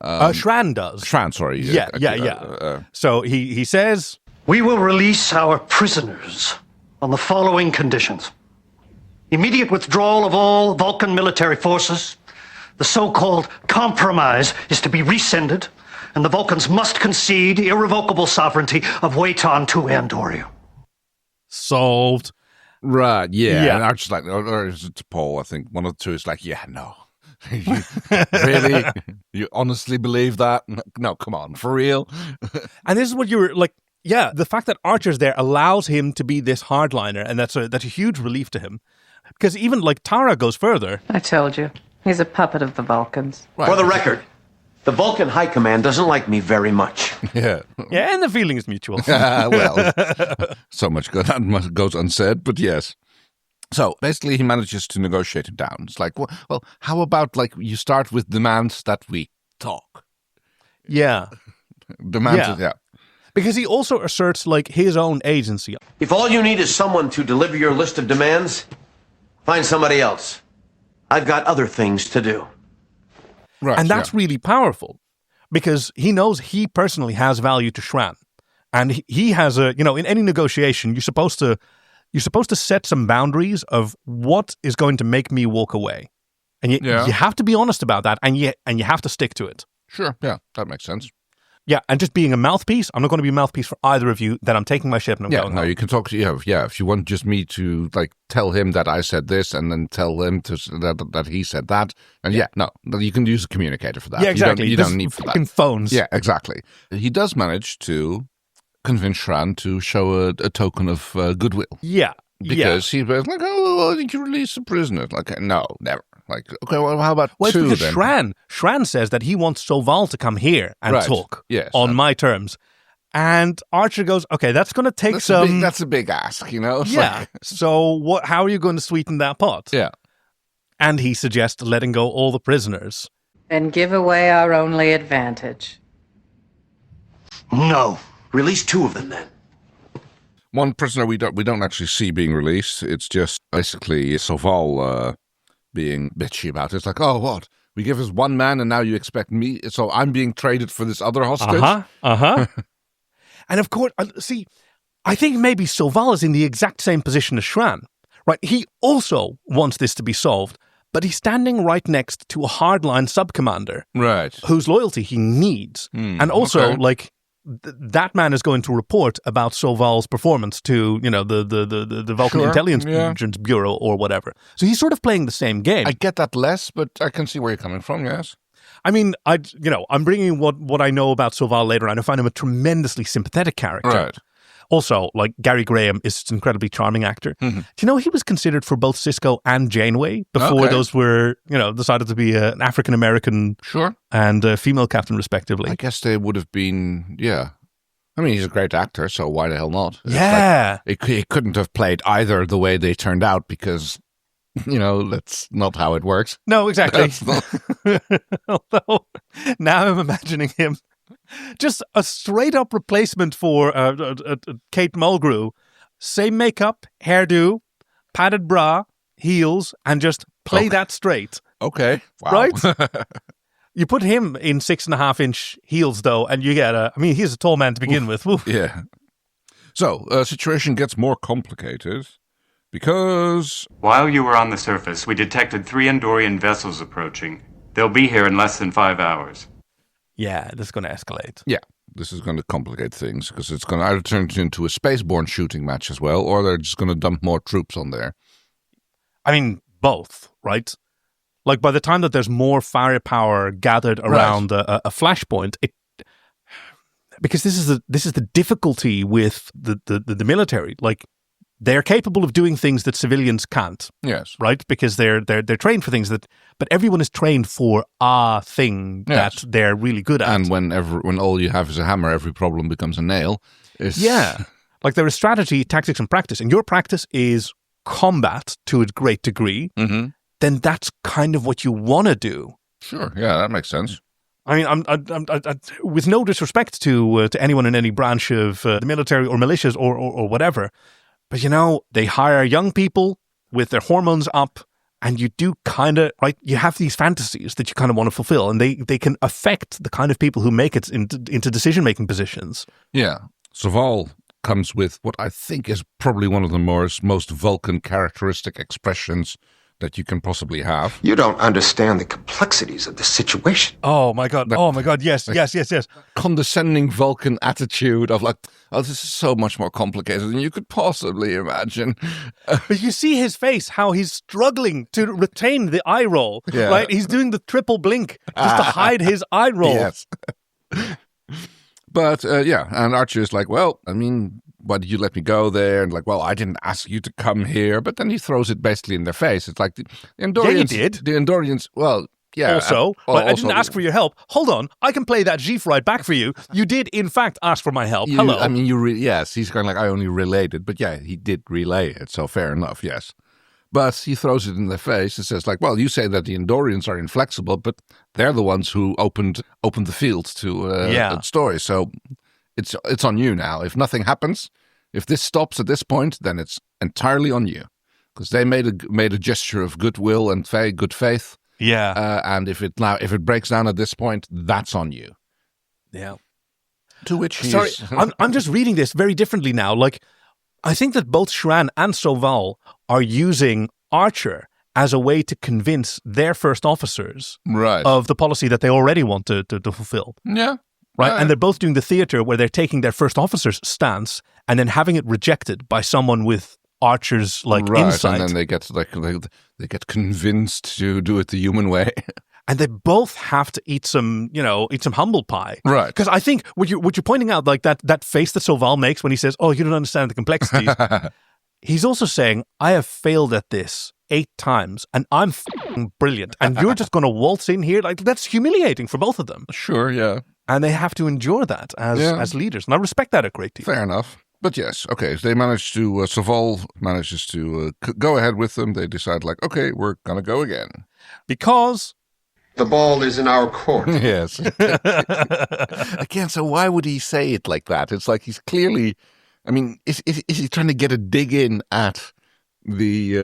B: Shran does.
A: Shran, sorry.
B: Yeah. So he says...
L: We will release our prisoners on the following conditions. Immediate withdrawal of all Vulcan military forces. The so-called compromise is to be rescinded, and the Vulcans must concede irrevocable sovereignty of Waiton to Andoria.
B: Solved.
A: Right, yeah. And Archer's like, or is it T'Pol? I think one of the two is like, yeah, no. Really? You honestly believe that? No, come on, for real?
B: And this is what you were like, the fact that Archer's there allows him to be this hardliner, and that's a huge relief to him. Because even Tara goes further.
D: I told you, he's a puppet of the Vulcans.
K: Right. For the record, the Vulcan High Command doesn't like me very much.
A: Yeah.
B: Yeah, and the feeling is mutual.
A: Well, so much goes unsaid, but yes. So basically, he manages to negotiate it down. It's like, well, how about you start with demands that we talk?
B: Yeah.
A: Demands, yeah.
B: Because he also asserts his own agency.
K: If all you need is someone to deliver your list of demands, find somebody else. I've got other things to do.
A: Right,
B: and that's really powerful because he knows he personally has value to Shran. And he has in any negotiation, you're supposed to set some boundaries of what is going to make me walk away. And you have to be honest about that, and you have to stick to it.
A: Sure, yeah, that makes sense.
B: Yeah, and just being a mouthpiece, I'm not going to be a mouthpiece for either of you, then I'm taking my ship and I'm going home.
A: You can talk to, if you want just me to, tell him that I said this and then tell him that he said that, and you can use a communicator for that.
B: Yeah, exactly.
A: You don't need for that.
B: Phones.
A: Yeah, exactly. He does manage to convince Shran to show a token of goodwill.
B: Yeah.
A: Because he was like, I think you release a prisoner. No, never. Like, okay, well, how about
B: Well,
A: two
B: it's
A: then?
B: because Shran says that he wants Soval to come here and
A: Right.
B: talk
A: Yes.
B: on my terms. And Archer goes, okay, that's going to take
A: That's a big ask, you know? It's
B: yeah.
A: like-
B: So how are you going to sweeten that pot?
A: yeah.
B: And he suggests letting go all the prisoners.
D: And give away our only advantage.
J: No. Release 2 of them then.
A: One prisoner we don't actually see being released. It's just basically Soval being bitchy about it. It's like, oh, what? We give us one man and now you expect me? So I'm being traded for this other hostage?
B: And of course, see, I think maybe Soval is in the exact same position as Shran. Right? He also wants this to be solved, but he's standing right next to a hardline sub-commander.
A: Right.
B: Whose loyalty he needs. And also, that man is going to report about Soval's performance to, the Vulcan Intelligence Bureau or whatever. So he's sort of playing the same game.
A: I get that less, but I can see where you're coming from, yes.
B: I mean, I'm bringing what I know about Soval later on. I find him a tremendously sympathetic character.
A: Right.
B: Also, like, Gary Graham is an incredibly charming actor. Mm-hmm. Do you know he was considered for both Cisco and Janeway before those were, decided to be an African-American and a female captain, respectively?
A: I guess they would have been, yeah. I mean, he's a great actor, so why the hell not?
B: Yeah.
A: He couldn't have played either the way they turned out because, that's not how it works.
B: No, exactly. Although, now I'm imagining him just a straight-up replacement for Kate Mulgrew. Same makeup, hairdo, padded bra, heels, and just play that straight.
A: Okay. Wow.
B: Right? You put him in 6.5-inch heels, though, and you get he's a tall man to begin with. Oof.
A: Yeah. So, situation gets more complicated because...
I: While you were on the surface, we detected 3 Andorian vessels approaching. They'll be here in less than 5 hours.
B: Yeah, this is going to escalate.
A: Yeah, this is going to complicate things because it's going to either turn into a spaceborne shooting match as well, or they're just going to dump more troops on there.
B: I mean, both, right? Like, by the time that there's more firepower gathered around a flashpoint, because this is the difficulty with the military. Like, they're capable of doing things that civilians can't.
A: Yes.
B: Right? Because they're trained for things but everyone is trained for a thing that they're really good at.
A: And when all you have is a hammer, every problem becomes a nail.
B: Yeah. Like, there is strategy, tactics, and practice. And your practice is combat to a great degree.
A: Mm-hmm.
B: Then that's kind of what you want to do.
A: Sure. Yeah, that makes sense.
B: I mean, I'm with no disrespect to anyone in any branch of the military or militias or whatever, but they hire young people with their hormones up, and you do kind of, right, you have these fantasies that you kind of want to fulfill, and they can affect the kind of people who make it into decision-making positions.
A: Yeah. Soval comes with what I think is probably one of the most Vulcan characteristic expressions that you can possibly have.
H: You don't understand the complexities of the situation.
B: Oh my God. Yes.
A: Condescending Vulcan attitude of like, oh, this is so much more complicated than you could possibly imagine.
B: But you see his face, how he's struggling to retain the eye roll, right? He's doing the triple blink just to hide his eye roll.
A: Yes. But, and Archer is like, well, I mean, why did you let me go there? And like, well, I didn't ask you to come here. But then he throws it basically in their face. It's like the Andorians.
B: Yeah, you did.
A: The Andorians, well, yeah.
B: Also, I didn't ask for your help. Hold on, I can play that GIF right back for you. You did, in fact, ask for my help. Hello.
A: I mean, yes, he's kind of like, I only relayed it. But yeah, he did relay it. So fair enough, yes. But he throws it in their face and says, like, well, you say that the Andorians are inflexible, but they're the ones who opened the field to the story. So it's on you now. If nothing happens, if this stops at this point, then it's entirely on you, because they made a gesture of goodwill and good faith.
B: Yeah.
A: And if it breaks down at this point, that's on you.
B: Yeah.
A: To which
B: Sorry, I'm just reading this very differently now. Like, I think that both Shran and Soval are using Archer as a way to convince their first officers of the policy that they already want to fulfill.
A: Yeah.
B: Right? And they're both doing the theater where they're taking their first officer's stance and then having it rejected by someone with Archer's insight.
A: And then they get convinced to do it the human way.
B: And they both have to eat some humble pie.
A: Right.
B: Because I think what you're pointing out, like that face that Soval makes when he says, oh, you don't understand the complexities. He's also saying, I have failed at this 8 times, and I'm f***ing brilliant, and you're just going to waltz in here? Like, that's humiliating for both of them.
A: Sure, yeah.
B: And they have to endure that as leaders, and I respect that a great deal.
A: Fair enough. But yes, okay, they manage to, Soval manages to go ahead with them. They decide, like, okay, we're going to go again.
B: Because...
H: the ball is in our court.
A: Yes. Again, so why would he say it like that? It's like he's clearly, I mean, is he trying to get a dig in at the,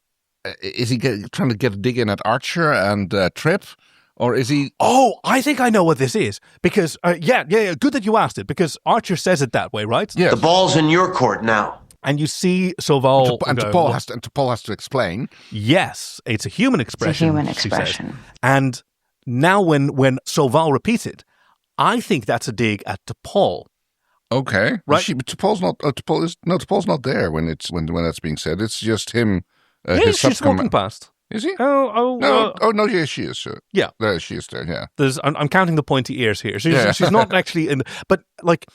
A: trying to get a dig in at Archer and Trip? Or is he...
B: Oh, I think I know what this is. Because, yeah, good that you asked it. Because Archer says it that way, right?
K: Yeah. The ball's in your court now.
B: And you see Soval...
A: And T'Pol has to explain.
B: Yes, it's a human expression.
G: It's a human expression.
B: And now when Soval repeats it, I think that's a dig at T'Pol.
A: Okay.
B: Right?
A: But T'Pol's not... T'Pol's not there when that's being said. It's just him...
B: she's walking past.
A: Is he?
B: No,
A: yeah, she is.
B: Yeah.
A: There she is there, yeah.
B: I'm counting the pointy ears here. She's not actually in... But, like,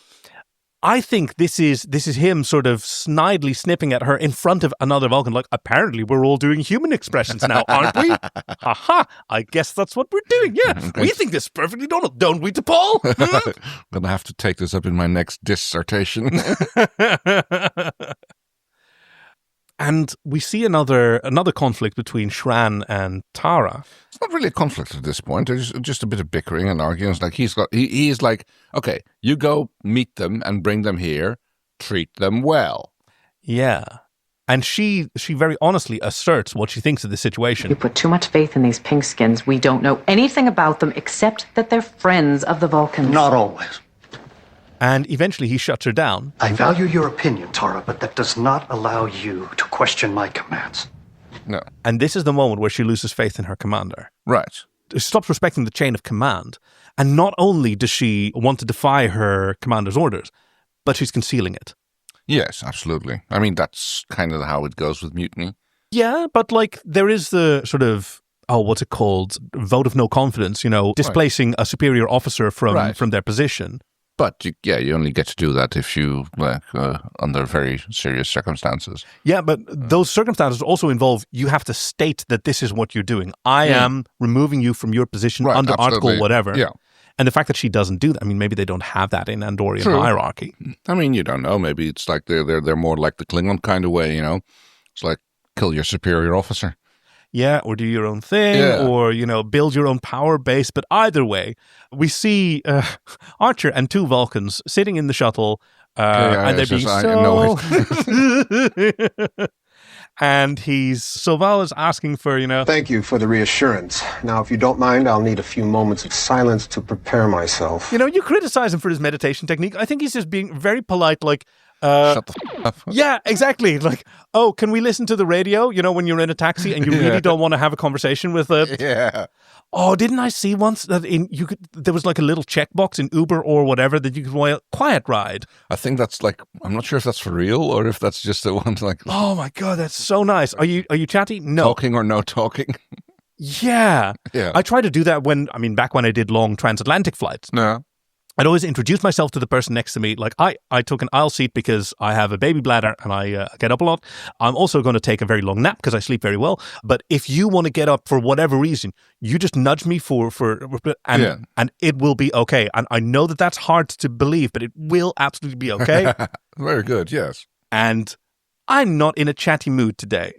B: I think this is him sort of snidely snipping at her in front of another Vulcan. Like, apparently we're all doing human expressions now, aren't we? Haha, I guess that's what we're doing, yeah. Okay. We think this perfectly normal, don't we, T'Pol?
A: I'm going to have to take this up in my next dissertation.
B: And we see another conflict between Shran and Tara.
A: It's not really a conflict at this point. There's just a bit of bickering and arguing. It's like he is like, okay, you go meet them and bring them here, treat them well.
B: Yeah. And she very honestly asserts what she thinks of the situation.
D: You put too much faith in these pinkskins. We don't know anything about them except that they're friends of the Vulcans.
L: Not always.
B: And eventually he shuts her down.
L: I value your opinion, Tara, but that does not allow you to question my commands.
A: No.
B: And this is the moment where she loses faith in her commander.
A: Right.
B: She stops respecting the chain of command. And not only does she want to defy her commander's orders, but she's concealing it.
A: Yes, absolutely. I mean, that's kind of how it goes with mutiny.
B: Yeah, but like there is the sort of, what's it called? Vote of no confidence, displacing a superior officer from their position.
A: But you only get to do that if you under very serious circumstances.
B: Yeah, but those circumstances also involve you have to state that this is what you're doing. I am removing you from your position under Article whatever.
A: Yeah.
B: And the fact that she doesn't do that, I mean, maybe they don't have that in Andorian hierarchy.
A: I mean, you don't know. Maybe it's like they're more like the Klingon kind of way, It's like kill your superior officer.
B: Yeah, or do your own thing, or, build your own power base. But either way, we see Archer and 2 Vulcans sitting in the shuttle, and they're being and Soval is asking for,
H: Thank you for the reassurance. Now, if you don't mind, I'll need a few moments of silence to prepare myself.
B: You criticize him for his meditation technique. I think he's just being very polite, like...
A: Shut the f*** up.
B: Yeah, exactly. Like, can we listen to the radio? When you're in a taxi and you really don't want to have a conversation with it.
A: Yeah.
B: Oh, didn't I see once that there was like a little checkbox in Uber or whatever that you could quiet ride?
A: I think that's like, I'm not sure if that's for real or if that's just the one like.
B: Oh my God, that's so nice. Are you chatty? No.
A: Talking or no talking?
B: Yeah. I try to do that back when I did long transatlantic flights.
A: No.
B: I'd always introduce myself to the person next to me. Like, I took an aisle seat because I have a baby bladder and I get up a lot. I'm also going to take a very long nap because I sleep very well. But if you want to get up for whatever reason, you just nudge me and it will be okay. And I know that that's hard to believe, but it will absolutely be okay.
A: Very good, yes.
B: And I'm not in a chatty mood today.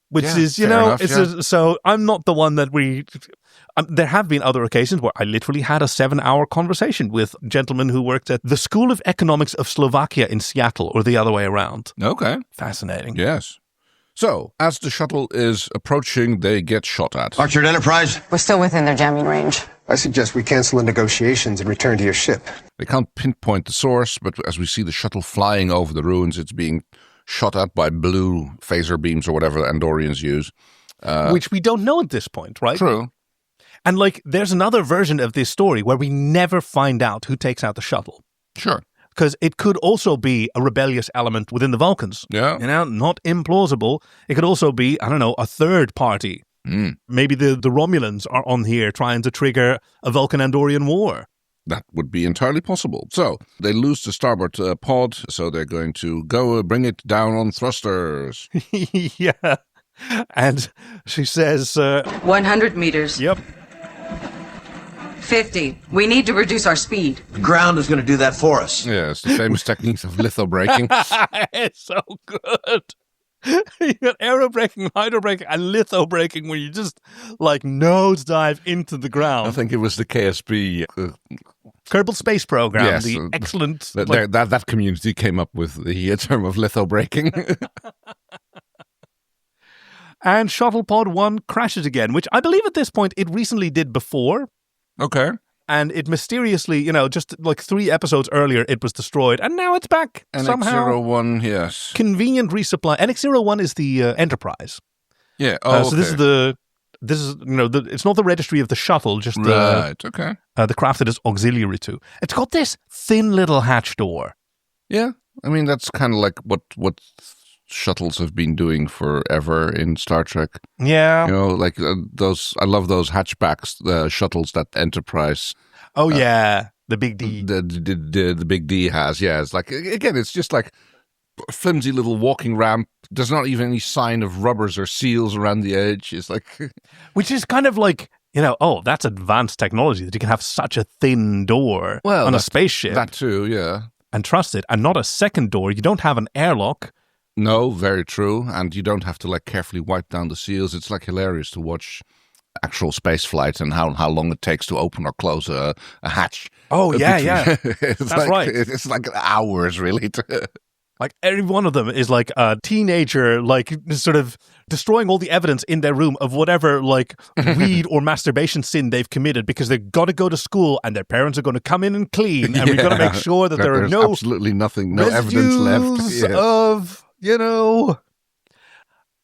B: Which is, so I'm not the one that there have been other occasions where I literally had a 7-hour conversation with gentlemen who worked at the School of Economics of Slovakia in Seattle, or the other way around.
A: Okay.
B: Fascinating.
A: Yes. So, as the shuttle is approaching, they get shot at.
K: Archer Enterprise?
G: We're still within their jamming range.
H: I suggest we cancel the negotiations and return to your ship.
A: They can't pinpoint the source, but as we see the shuttle flying over the ruins, it's being shot at by blue phaser beams or whatever the Andorians use.
B: Which we don't know at this point, right?
A: True.
B: And there's another version of this story where we never find out who takes out the shuttle.
A: Sure.
B: Because it could also be a rebellious element within the Vulcans.
A: Yeah.
B: Not implausible. It could also be, a third party. Maybe the Romulans are on here trying to trigger a Vulcan-Andorian war.
A: That would be entirely possible. So, they lose the starboard pod, so they're going to go bring it down on thrusters.
B: Yeah. And she says...
D: 100 meters.
B: Yep.
D: 50. We need to reduce our speed.
K: The ground is going to do that for us.
A: Yeah, it's the famous techniques of lithobraking.
B: It's so good. You got aerobraking, hydrobraking, and lithobraking, where you just like nosedive into the ground.
A: I think it was the KSB
B: Kerbal Space Program,
A: yes,
B: the excellent...
A: That community came up with the term of lithobraking.
B: And Shuttle Pod 1 crashes again, which I believe at this point it recently did before.
A: Okay.
B: And it mysteriously, just like 3 episodes earlier, it was destroyed. And now it's back somehow.
A: NX-01, yes.
B: Convenient resupply. NX-01 is the Enterprise.
A: Yeah.
B: So this is it's not the registry of the shuttle, just
A: right. Okay.
B: The craft that is auxiliary to. It's got this thin little hatch door.
A: Yeah. I mean, that's kind of like what shuttles have been doing forever in Star Trek.
B: Yeah.
A: Like those, I love those hatchbacks, the shuttles that Enterprise.
B: Oh, yeah. The Big D.
A: The Big D has, yeah. It's like, again, it's just like a flimsy little walking ramp. There's not even any sign of rubbers or seals around the edge. It's like...
B: Which is kind of like, that's advanced technology that you can have such a thin door on a spaceship.
A: That too, yeah.
B: And trust it. And not a second door. You don't have an airlock.
A: No, very true. And you don't have to carefully wipe down the seals. It's hilarious to watch actual space flight and how long it takes to open or close a hatch.
B: Oh, yeah. That's right.
A: It's like hours, really.
B: Like every one of them is like a teenager, sort of destroying all the evidence in their room of whatever weed or masturbation sin they've committed, because they've got to go to school and their parents are going to come in and clean, and we've got to make sure that there are no
A: absolutely nothing, no evidence left
B: of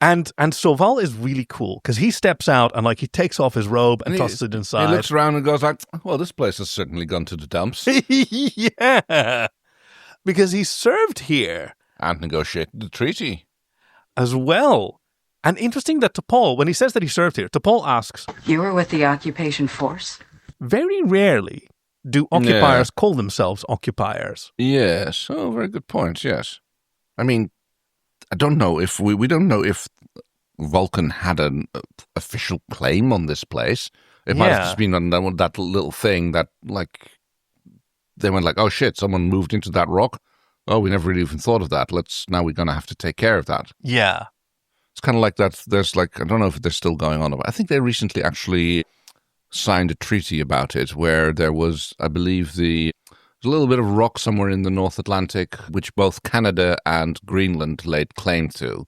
B: And Soval is really cool because he steps out and he takes off his robe and tosses it inside.
A: He looks around and goes well, this place has certainly gone to the dumps.
B: Yeah. Because he served here.
A: And negotiated the treaty.
B: As well. And interesting that T'Pol, when he says that he served here, T'Pol asks...
D: You were with the occupation force?
B: Very rarely do occupiers call themselves occupiers.
A: Yes. Oh, very good point, yes. I mean, I don't know if... We don't know if Vulcan had an official claim on this place. It might have just been on that little thing that, they went oh shit, someone moved into that rock. Oh, we never really even thought of that. Now we're going to have to take care of that.
B: Yeah.
A: It's kind of like that. There's I don't know if they're still going on. I think they recently actually signed a treaty about it where there was, I believe, there's a little bit of rock somewhere in the North Atlantic, which both Canada and Greenland laid claim to.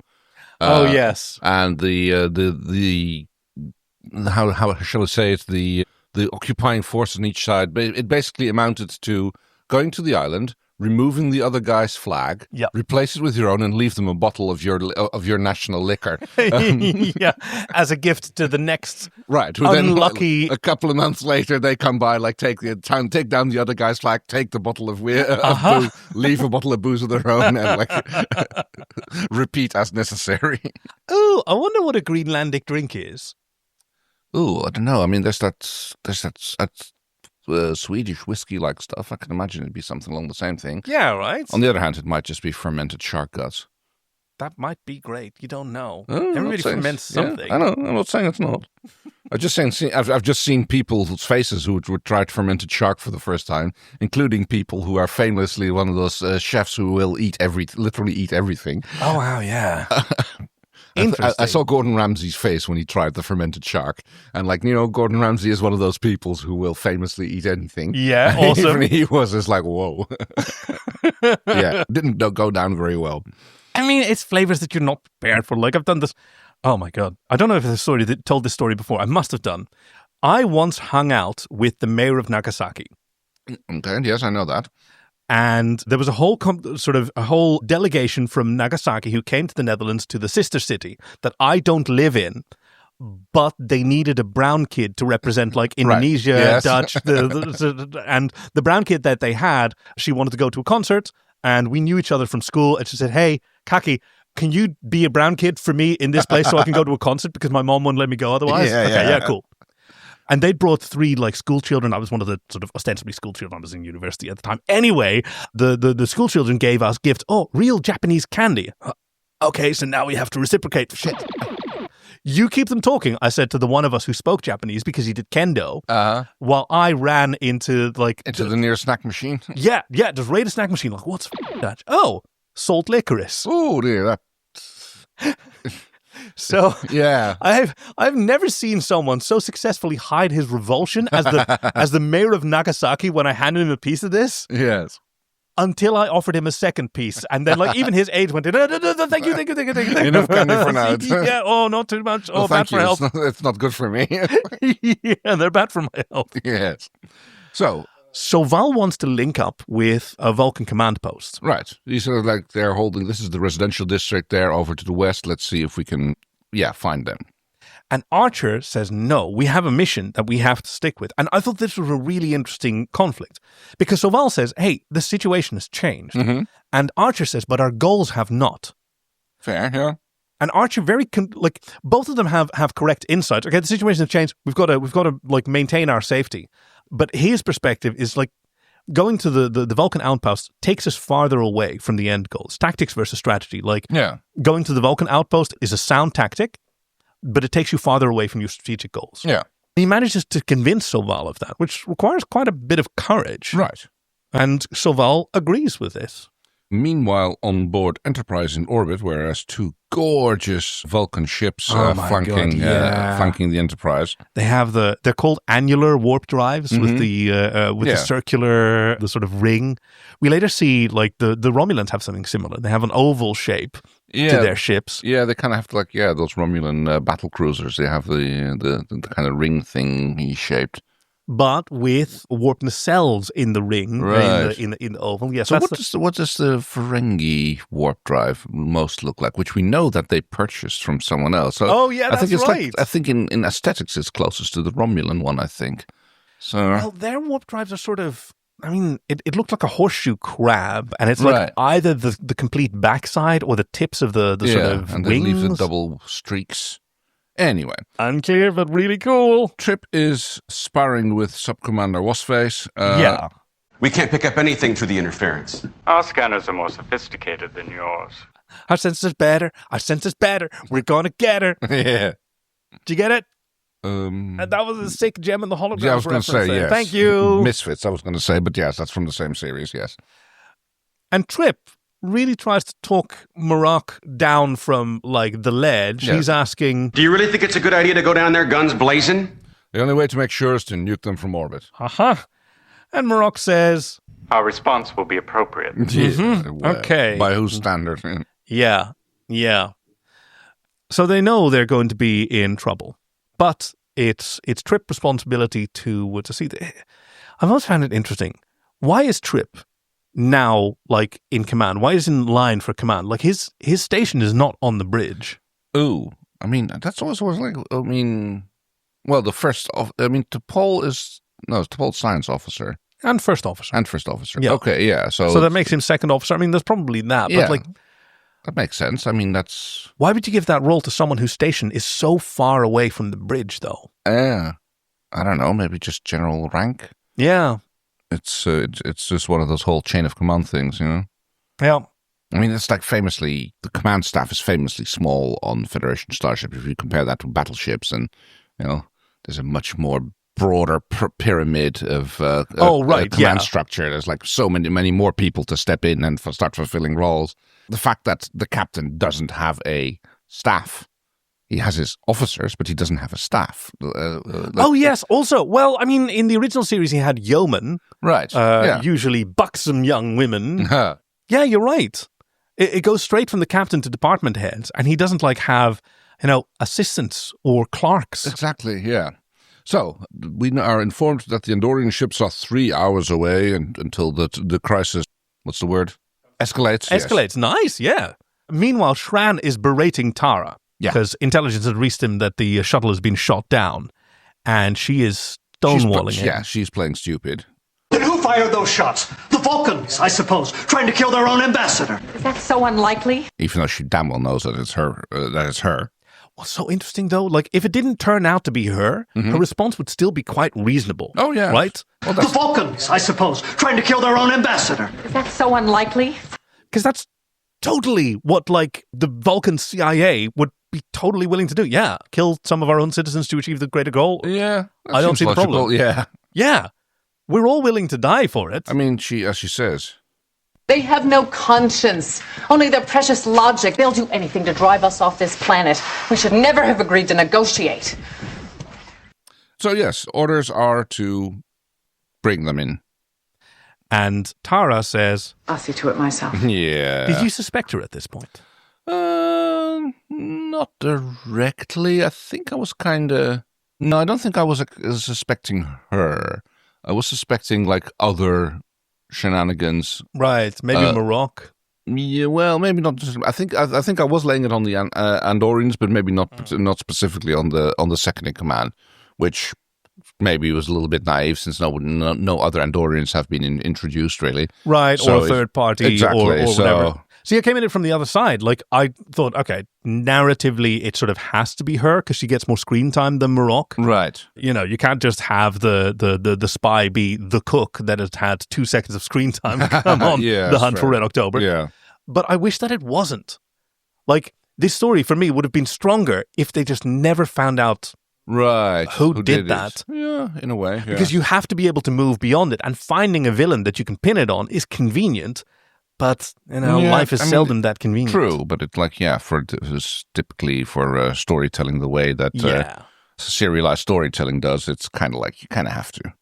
B: Oh, yes.
A: And the how shall I say it, the occupying force on each side, it basically amounted to going to the island, removing the other guy's flag, replace it with your own, and leave them a bottle of your national liquor.
B: As a gift to the next
A: unlucky. Then, a couple of months later, they come by, take down the other guy's flag, take the bottle of booze, leave a bottle of booze of their own, and repeat as necessary.
B: Oh, I wonder what a Greenlandic drink is.
A: Oh, I don't know. I mean, there's that Swedish whiskey-like stuff. I can imagine it'd be something along the same thing.
B: Yeah, right.
A: On the other hand, it might just be fermented shark guts.
B: That might be great. You don't know. Everybody ferments something.
A: Yeah, I know. I'm not saying it's not. I've just seen people's faces who would try fermented shark for the first time, including people who are famously one of those chefs who will literally eat everything.
B: Oh wow, yeah.
A: I saw Gordon Ramsay's face when he tried the fermented shark. And Gordon Ramsay is one of those peoples who will famously eat anything.
B: Yeah, awesome.
A: Even he was just whoa. Yeah, didn't go down very well.
B: I mean, it's flavors that you're not prepared for. I've done this. Oh my God. I don't know if I told this story before. I must have done. I once hung out with the mayor of Nagasaki.
A: Okay, yes, I know that.
B: And there was a whole delegation from Nagasaki who came to the Netherlands to the sister city that I don't live in, but they needed a brown kid to represent Indonesia, Dutch, and the brown kid that they had, she wanted to go to a concert, and we knew each other from school, and she said, "Hey, Kaki, can you be a brown kid for me in this place so I can go to a concert because my mom won't let me go otherwise?" Yeah, cool. And they brought 3 school children. I was one of the sort of ostensibly school children. I was in university at the time. Anyway, the school children gave us gifts. Oh, real Japanese candy. Okay, so now we have to reciprocate. Shit. You keep them talking, I said to the one of us who spoke Japanese because he did kendo, while I ran into
A: the nearest snack machine.
B: Yeah, just raid a snack machine. Like, what's that? Oh, salt licorice.
A: Oh, dear, that.
B: So
A: yeah,
B: I've never seen someone so successfully hide his revulsion as the mayor of Nagasaki when I handed him a piece of this.
A: Yes.
B: Until I offered him a second piece, and then even his age went, thank you.
A: Enough candy for now.
B: Yeah, not too much.
A: Well,
B: bad for health.
A: It's not good for me.
B: Yeah, they're bad for my health.
A: Yes. So
B: Soval wants to link up with a Vulcan command post.
A: Right. These are like they're holding, this is the residential district there over to the west. Let's see if we can, find them.
B: And Archer says, no, we have a mission that we have to stick with. And I thought this was a really interesting conflict because Soval says, hey, the situation has changed.
A: Mm-hmm.
B: And Archer says, but our goals have not.
A: Fair, yeah.
B: And Archer both of them have correct insights. Okay, the situation has changed. We've got to maintain our safety. But his perspective is going to the Vulcan outpost takes us farther away from the end goals. Tactics versus strategy. Going to the Vulcan outpost is a sound tactic, but it takes you farther away from your strategic goals.
A: Yeah.
B: He manages to convince Soval of that, which requires quite a bit of courage.
A: Right.
B: And Soval agrees with this.
A: Meanwhile, on board Enterprise in orbit, whereas two gorgeous Vulcan ships flanking the Enterprise.
B: They have they're called annular warp drives with the circular, the sort of ring. We later see the Romulans have something similar. They have an oval shape to their ships.
A: Yeah, they kind of have those Romulan battle cruisers. They have the kind of ring thing shaped.
B: But with warp nacelles in the ring,
A: right.
B: in the oval. Yes.
A: So what does the Ferengi warp drive most look like? Which we know that they purchased from someone else. So
B: that's right.
A: I think in aesthetics it's closest to the Romulan one. I think. So
B: well, their warp drives are sort of. I mean, it looked like a horseshoe crab, and it's either the complete backside or the tips of the sort of
A: and
B: wings.
A: They leave the double streaks. Anyway.
B: Unclear, but really cool.
A: Trip is sparring with Subcommander Wasface.
F: We can't pick up anything through the interference.
I: Our scanners are more sophisticated than yours.
B: Our sensor's better. We're gonna get her.
A: Yeah.
B: Did you get it? And that was a sick gem in the hologram.
A: Yeah, I was going to say, yes.
B: Thank you.
A: Misfits, I was going to say, but yes, that's from the same series, yes.
B: And Trip really tries to talk Marok down from, the ledge.
A: Yeah.
B: He's asking...
F: Do you really think it's a good idea to go down there guns blazing?
A: The only way to make sure is to nuke them from orbit.
B: And Marok says...
I: Our response will be appropriate.
B: Okay.
A: By whose standard?
B: Yeah. So they know they're going to be in trouble. But it's Trip responsibility to see... I've always found it interesting. Why is Trip... now, in command? Why is he in line for command? His station is not on the bridge.
A: Ooh. I mean, that's always the first... T'Pol is... No, T'Pol's science officer.
B: And first officer.
A: Yeah. Okay, yeah. So
B: that makes him second officer. I mean, there's probably that.
A: Yeah.
B: But,
A: that makes sense. I mean, that's...
B: Why would you give that role to someone whose station is so far away from the bridge, though?
A: I don't know. Maybe just general rank?
B: Yeah.
A: It's just one of those whole chain of command things, you know?
B: Yeah.
A: I mean, it's the command staff is famously small on Federation starships. If you compare that to battleships, and, there's a much more broader pyramid of command structure. There's so many more people to step in and start fulfilling roles. The fact that the captain doesn't have a staff. He has his officers, but he doesn't have a staff.
B: Yes. Also, well, I mean, in the original series, he had yeomen.
A: Right.
B: Usually buxom young women. Yeah, you're right. It goes straight from the captain to department heads, and he doesn't have, assistants or clerks.
A: Exactly, yeah. So, we are informed that the Andorian ships are 3 hours away until the crisis, what's the word? Escalates.
B: Escalates, yes. Nice, yeah. Meanwhile, Shran is berating Tara. Because intelligence has reached him that the shuttle has been shot down, and she is stonewalling him.
A: Yeah, she's playing stupid.
L: Then who fired those shots? The Vulcans, I suppose, trying to kill their own ambassador.
D: Is that so unlikely?
A: Even though she damn well knows that it's her.
B: What's so interesting, though, if it didn't turn out to be her, her response would still be quite reasonable.
A: Oh, yeah.
B: Right?
L: Well, the Vulcans, I suppose, trying to kill their own ambassador.
D: Is that so unlikely?
B: Because that's totally what, the Vulcan CIA would be totally willing to do. Yeah, kill some of our own citizens to achieve the greater goal.
A: Yeah,
B: I don't see the problem.
A: Yeah.
B: Yeah, we're all willing to die for it.
A: I mean, as she says,
D: They have no conscience, only their precious logic. They'll do anything to drive us off this planet. We should never have agreed to negotiate.
A: So yes, orders are to bring them in.
B: And Tara says,
D: I'll see to it myself.
A: Yeah.
B: Did you suspect her at this point?
A: Not directly. I think I was kind of... No, I don't think I was suspecting her. I was suspecting, like, other shenanigans.
B: Right, maybe Morocco.
A: Yeah, well, maybe not. I think I was laying it on the Andorians, but maybe not specifically on the second in command, which maybe was a little bit naive since no other Andorians have been introduced really.
B: Right,
A: so
B: or a third party,
A: exactly,
B: or whatever. See, I came in it from the other side. Like, I thought, okay, narratively, it sort of has to be her because she gets more screen time than Morocco.
A: Right.
B: You know, you can't just have the spy be the cook that has had 2 seconds of screen time come on The Hunt for Red October.
A: Yeah.
B: But I wish that it wasn't. Like, this story for me would have been stronger if they just never found out who did that.
A: Yeah, in a way. Yeah.
B: Because you have to be able to move beyond it. And finding a villain that you can pin it on is convenient. But, you know, life is seldom that convenient.
A: True, but it's like, typically for storytelling the way that serialized storytelling does, it's kind of like you kind of have to.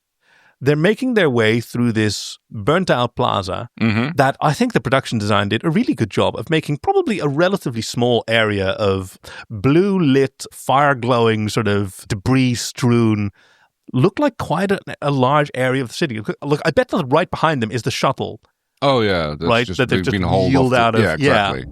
B: They're making their way through this burnt-out plaza that I think the production design did a really good job of making probably a relatively small area of blue-lit, fire-glowing, sort of debris-strewn, look like quite a large area of the city. Look, I bet that right behind them is the shuttle.
A: Oh, yeah.
B: Right, that they've just wheeled out of.
A: Yeah, exactly.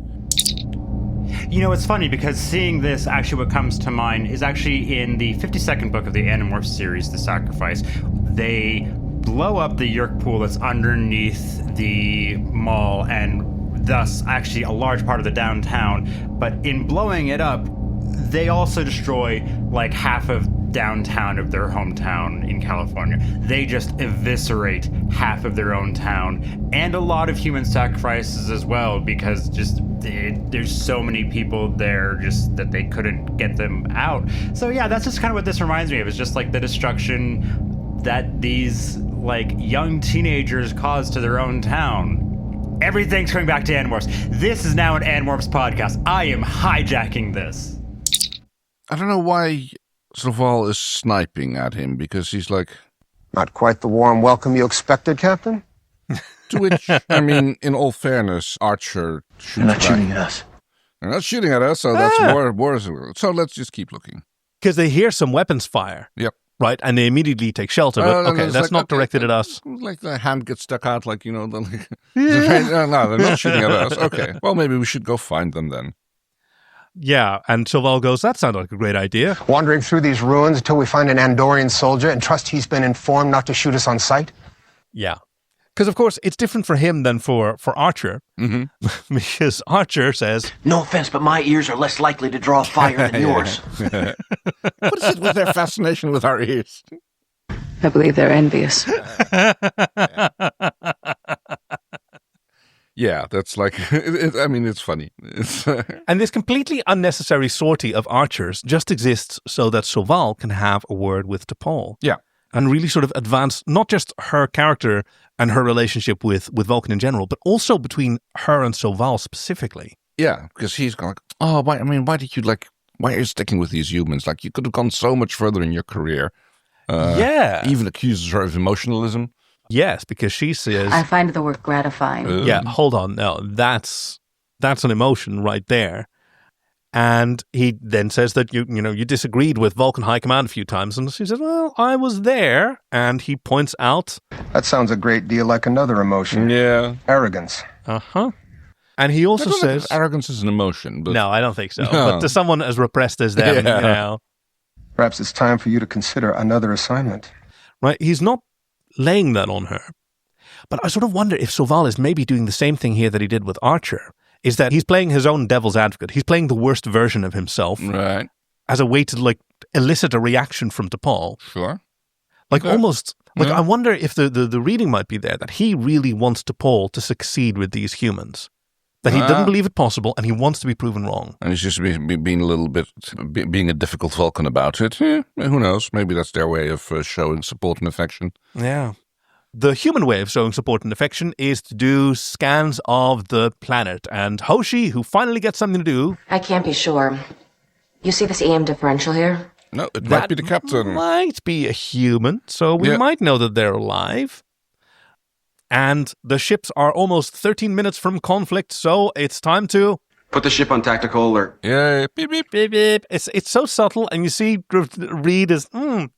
C: You know, it's funny because seeing this, actually what comes to mind is actually in the 52nd book of the Animorphs series, The Sacrifice. They blow up the Yerk pool that's underneath the mall and thus actually a large part of the downtown. But in blowing it up, they also destroy like half of downtown of their hometown in California. They just eviscerate half of their own town and a lot of human sacrifices as well because just there's so many people there just that they couldn't get them out. So yeah, that's just kind of what this reminds me of. It's just like the destruction that these like young teenagers cause to their own town. Everything's coming back to Animorphs. This is now an Animorphs podcast. I am hijacking this.
A: I don't know why Soval is sniping at him because he's like...
H: Not quite the warm welcome you expected, Captain?
A: To which, I mean, in all fairness, Archer shoots
J: They're not
A: back.
J: shooting at us.
A: They're not shooting at us, so that's more. So let's just keep looking.
B: Because they hear some weapons fire.
A: Yep.
B: Right, and they immediately take shelter. But okay, that's not directed at us.
A: Like the hand gets stuck out, like, you know. No, they're not shooting at us. Okay, well, maybe we should go find them then.
B: Yeah, and Soval goes, that sounded like a great idea.
H: Wandering through these ruins until we find an Andorian soldier and trust he's been informed not to shoot us on sight?
B: Yeah. Because, of course, it's different for him than for Archer. Mm-hmm. Because Archer says...
J: No offense, but my ears are less likely to draw fire than yours.
A: What is it with their fascination with our ears?
G: I believe they're envious.
A: Yeah, that's like... I mean, it's funny.
B: And this completely unnecessary sortie of archers just exists so that Soval can have a word with T'Pol.
A: Yeah.
B: And really sort of advance not just her character and her relationship with Vulcan in general, but also between her and Soval specifically.
A: Yeah, because he's going like, why are you sticking with these humans? Like, you could have gone so much further in your career. Even accuses her of emotionalism.
B: Yes, because she says...
G: I find the work gratifying.
B: Yeah, hold on. No, that's an emotion right there. And he then says that you disagreed with Vulcan High Command a few times. And she says, well, I was there. And he points out...
H: That sounds a great deal like another emotion.
A: Yeah.
H: Arrogance.
B: Uh-huh. And he also says...
A: Arrogance is an emotion. But...
B: No, I don't think so. No. But to someone as repressed as them, you know...
H: Perhaps it's time for you to consider another assignment.
B: Right, he's not laying that on her. But I sort of wonder if Soval is maybe doing the same thing here that he did with Archer. Is that he's playing his own devil's advocate. He's playing the worst version of himself.
A: Right.
B: As a way to, like, elicit a reaction from T'Pol.
A: Sure.
B: Like, almost... Like, I wonder if the reading might be there, that he really wants T'Pol to succeed with these humans. That he didn't believe it possible, and he wants to be proven wrong.
A: And he's just being a little bit, being a difficult Vulcan about it. Who knows? Maybe that's their way of showing support and affection.
B: Yeah. The human way of showing support and affection is to do scans of the planet. And Hoshi, who finally gets something to do...
M: I can't be sure. You see this EM differential here?
A: No, it might be the captain.
B: Might be a human, so we might know that they're alive. And the ships are almost 13 minutes from conflict, so it's time to...
F: Put the ship on tactical alert.
A: Yeah, beep, beep.
B: Beep, beep. It's so subtle, and you see Reed is,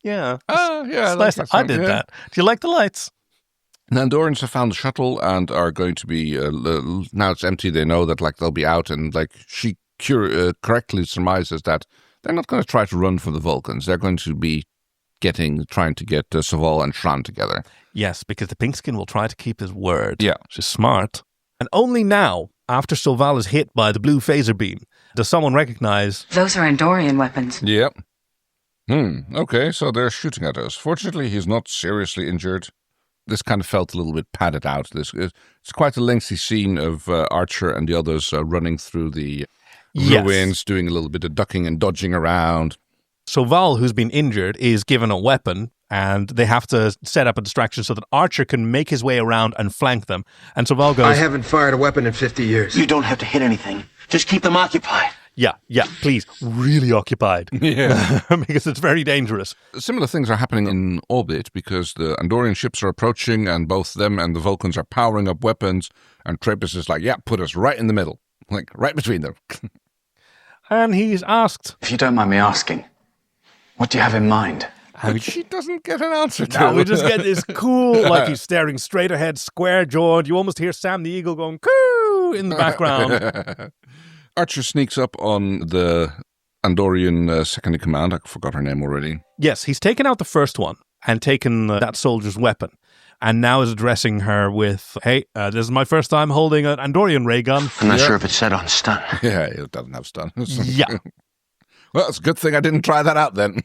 B: yeah.
A: Oh, yeah.
B: Nice. I did that. Do you like the lights?
A: The Andorians have found the shuttle and are going to be, now it's empty, they know that they'll be out, and she correctly surmises that they're not going to try to run from the Vulcans. They're going to be trying to get Soval and Shran together.
B: Yes, because the Pinkskin will try to keep his word.
A: Yeah.
B: Which is smart. And only now, after Soval is hit by the blue phaser beam, does someone recognize...
G: Those are Andorian weapons.
A: Yep. Okay, so they're shooting at us. Fortunately, he's not seriously injured. This kind of felt a little bit padded out. It's quite a lengthy scene of Archer and the others running through the ruins, doing a little bit of ducking and dodging around.
B: Soval, who's been injured, is given a weapon, and they have to set up a distraction so that Archer can make his way around and flank them. And Soval goes...
H: I haven't fired a weapon in 50 years.
J: You don't have to hit anything. Just keep them occupied.
B: Yeah, please. Really occupied.
A: Yeah.
B: Because it's very dangerous.
A: Similar things are happening in orbit because the Andorian ships are approaching and both them and the Vulcans are powering up weapons. And Trappist is like, put us right in the middle. Right between them.
B: And he's asked...
F: If you don't mind me asking, what do you have in mind?
A: And she doesn't get an answer to
B: it. We just get this cool, he's staring straight ahead, square-jawed. You almost hear Sam the Eagle going, coo, in the background.
A: Archer sneaks up on the Andorian second-in-command. I forgot her name already.
B: Yes, he's taken out the first one and taken that soldier's weapon. And now is addressing her with, hey, this is my first time holding an Andorian ray gun.
J: I'm not sure if it's set on stun.
A: Yeah, it doesn't have stun.
B: Yeah.
A: Well, it's a good thing I didn't try that out then.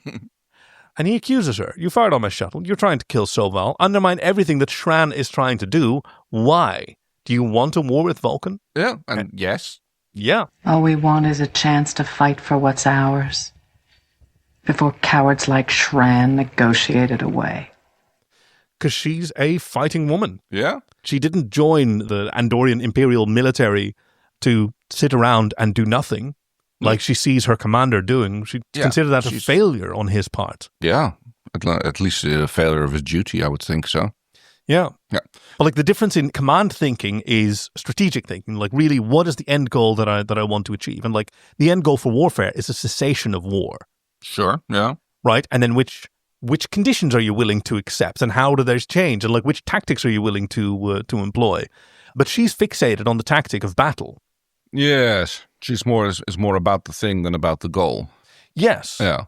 B: And he accuses her. You fired on my shuttle. You're trying to kill Soval. Undermine everything that Shran is trying to do. Why? Do you want a war with Vulcan?
A: Yeah, and yes.
B: Yeah.
G: All we want is a chance to fight for what's ours. Before cowards like Shran negotiate it away.
B: Because she's a fighting woman.
A: Yeah.
B: She didn't join the Andorian Imperial military to sit around and do nothing like she sees her commander doing. She considered that a failure on his part.
A: Yeah. At least a failure of his duty, I would think so.
B: Yeah. But the difference in command thinking is strategic thinking. Really, what is the end goal that I want to achieve? And the end goal for warfare is a cessation of war.
A: Sure. Yeah.
B: Right. And then which conditions are you willing to accept, and how do those change, and which tactics are you willing to employ? But she's fixated on the tactic of battle.
A: Yes, she's is more about the thing than about the goal.
B: Yes.
A: Yeah.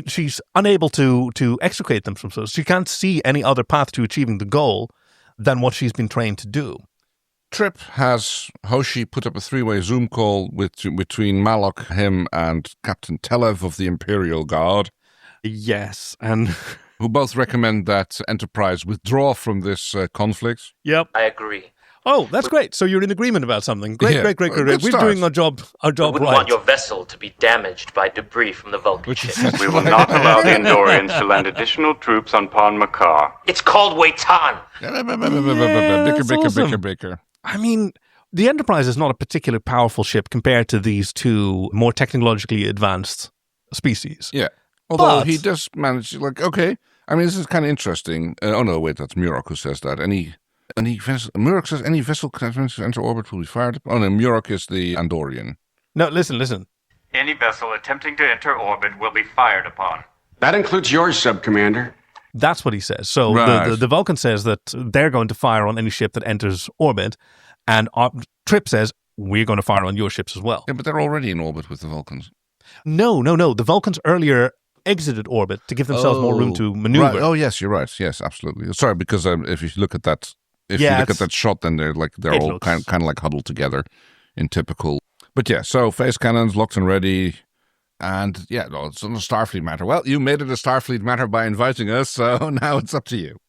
B: She's unable to extricate them from so. She can't see any other path to achieving the goal than what she's been trained to do.
A: Trip has Hoshi put up a three-way Zoom call between Malok, him, and Captain Telev of the Imperial Guard.
B: Yes, and
A: who both recommend that Enterprise withdraw from this conflict.
B: Yep,
N: I agree.
B: Oh, that's great. So you're in agreement about something. Great. We're doing our job
N: We wouldn't
B: right.
N: want your vessel to be damaged by debris from the Vulcan ship.
I: We will not allow the Andorians to land additional troops on Pon Makar.
N: It's called Waitan.
A: Bicker.
B: I mean, the Enterprise is not a particularly powerful ship compared to these two more technologically advanced species.
A: Yeah. Although he does manage, okay. I mean, this is kind of interesting. Oh, no, wait, that's Murok who says that. Murok says any vessel can enter orbit will be fired. Oh, no, Murok is the Andorian.
B: No, listen.
I: Any vessel attempting to enter orbit will be fired upon.
F: That includes yours, Sub-Commander.
B: That's what he says. So the Vulcan says that they're going to fire on any ship that enters orbit, and Trip says, we're going to fire on your ships as well.
A: Yeah, but they're already in orbit with the Vulcans.
B: No. The Vulcans earlier exited orbit to give themselves more room to maneuver.
A: Right. Oh, yes, you're right. Yes, absolutely. Sorry, because if you look at that, shot, then they're all kind of huddled together in typical. But yeah, so phase cannons locked and ready, and it's on a Starfleet matter. Well, you made it a Starfleet matter by inviting us, so now it's up to you.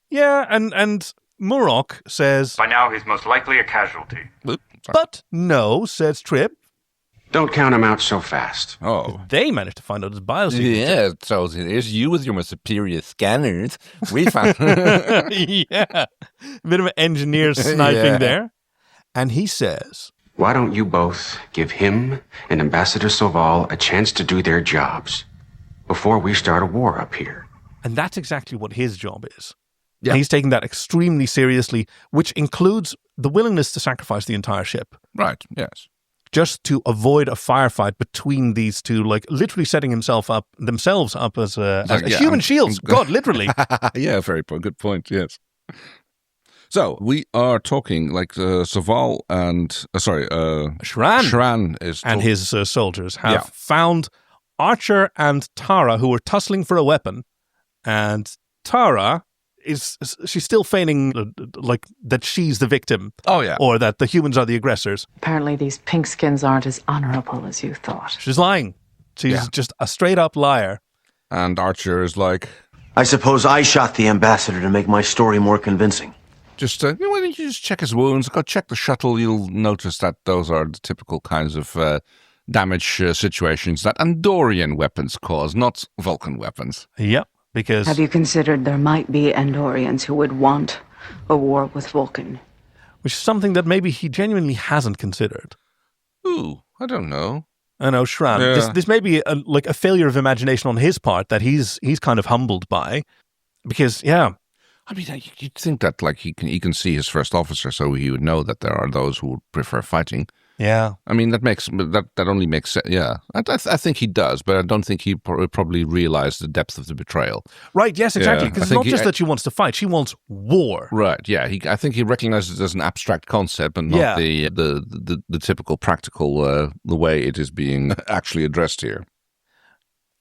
B: Yeah, and Murok says,
I: by now he's most likely a casualty.
B: But no, says Trip.
F: Don't count him out so fast.
A: Oh.
B: They managed to find out his biosignature.
A: Yeah, so here's you with your superior scanners. We found...
B: Yeah. A bit of an engineer sniping there. And he says...
F: Why don't you both give him and Ambassador Soval a chance to do their jobs before we start a war up here?
B: And that's exactly what his job is.
A: Yeah.
B: And he's taking that extremely seriously, which includes the willingness to sacrifice the entire ship.
A: Right, yes.
B: Just to avoid a firefight between these two, like literally setting themselves up as human shields. God, literally.
A: Yeah, very good point, yes. So, we are talking like Soval and, Shran is
B: and his soldiers have found Archer and Tara, who were tussling for a weapon. And Tara she's still feigning like that she's the victim.
A: Oh, yeah.
B: Or that the humans are the aggressors.
D: Apparently these pinkskins aren't as honorable as you thought.
B: She's lying. She's just a straight up liar.
A: And Archer is like...
K: I suppose I shot the ambassador to make my story more convincing.
A: Just, why don't you just check his wounds? Go check the shuttle. You'll notice that those are the typical kinds of damage situations that Andorian weapons cause, not Vulcan weapons.
B: Yep, because...
G: Have you considered there might be Andorians who would want a war with Vulcan?
B: Which is something that maybe he genuinely hasn't considered.
A: Ooh, I don't know.
B: I know, Shran.
A: Yeah.
B: This may be a failure of imagination on his part that he's kind of humbled by. Because,
A: I mean, you'd think that like he can see his first officer, so he would know that there are those who would prefer fighting.
B: Yeah.
A: I mean, that only makes sense. Yeah, I think he does, but I don't think he probably realized the depth of the betrayal.
B: Right. Yes, exactly. Because it's not just that she wants to fight; she wants war.
A: Right. Yeah. I think he recognizes it as an abstract concept, and not the typical practical the way it is being actually addressed here.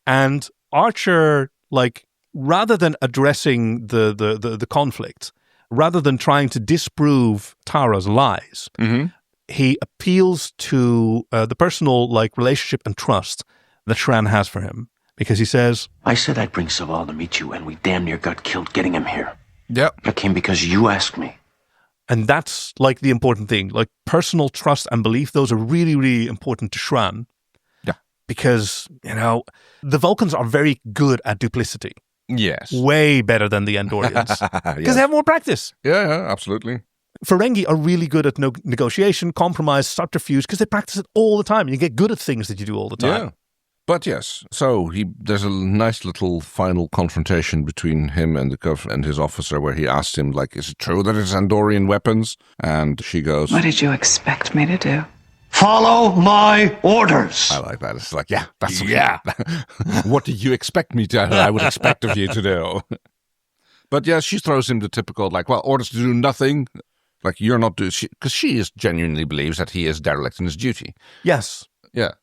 B: And Archer, like, rather than addressing the conflict, rather than trying to disprove Tara's lies.
A: Mm-hmm.
B: He appeals to the personal relationship and trust that Shran has for him, because he says,
K: I said I'd bring Soval to meet you, and we damn near got killed getting him here.
A: Yep.
K: I came because you asked me.
B: And that's the important thing. Personal trust and belief, those are really, really important to Shran.
A: Yeah.
B: Because, the Vulcans are very good at duplicity.
A: Yes.
B: Way better than the Andorians. Because they have more practice.
A: Yeah, absolutely.
B: Ferengi are really good at negotiation, compromise, subterfuge, because they practice it all the time. You get good at things that you do all the time.
A: Yeah. But yes, so there's a nice little final confrontation between him and his officer, where he asked him, is it true that it's Andorian weapons? And she goes,
D: What did you expect me to do?
L: Follow my orders.
A: I like that. It's like, yeah, that's yeah. What did you expect me to? I would expect of you to do. But yeah, she throws him the typical, orders to do nothing. You're not doing, because she genuinely believes that he is derelict in his duty.
B: Yes.
A: Yeah.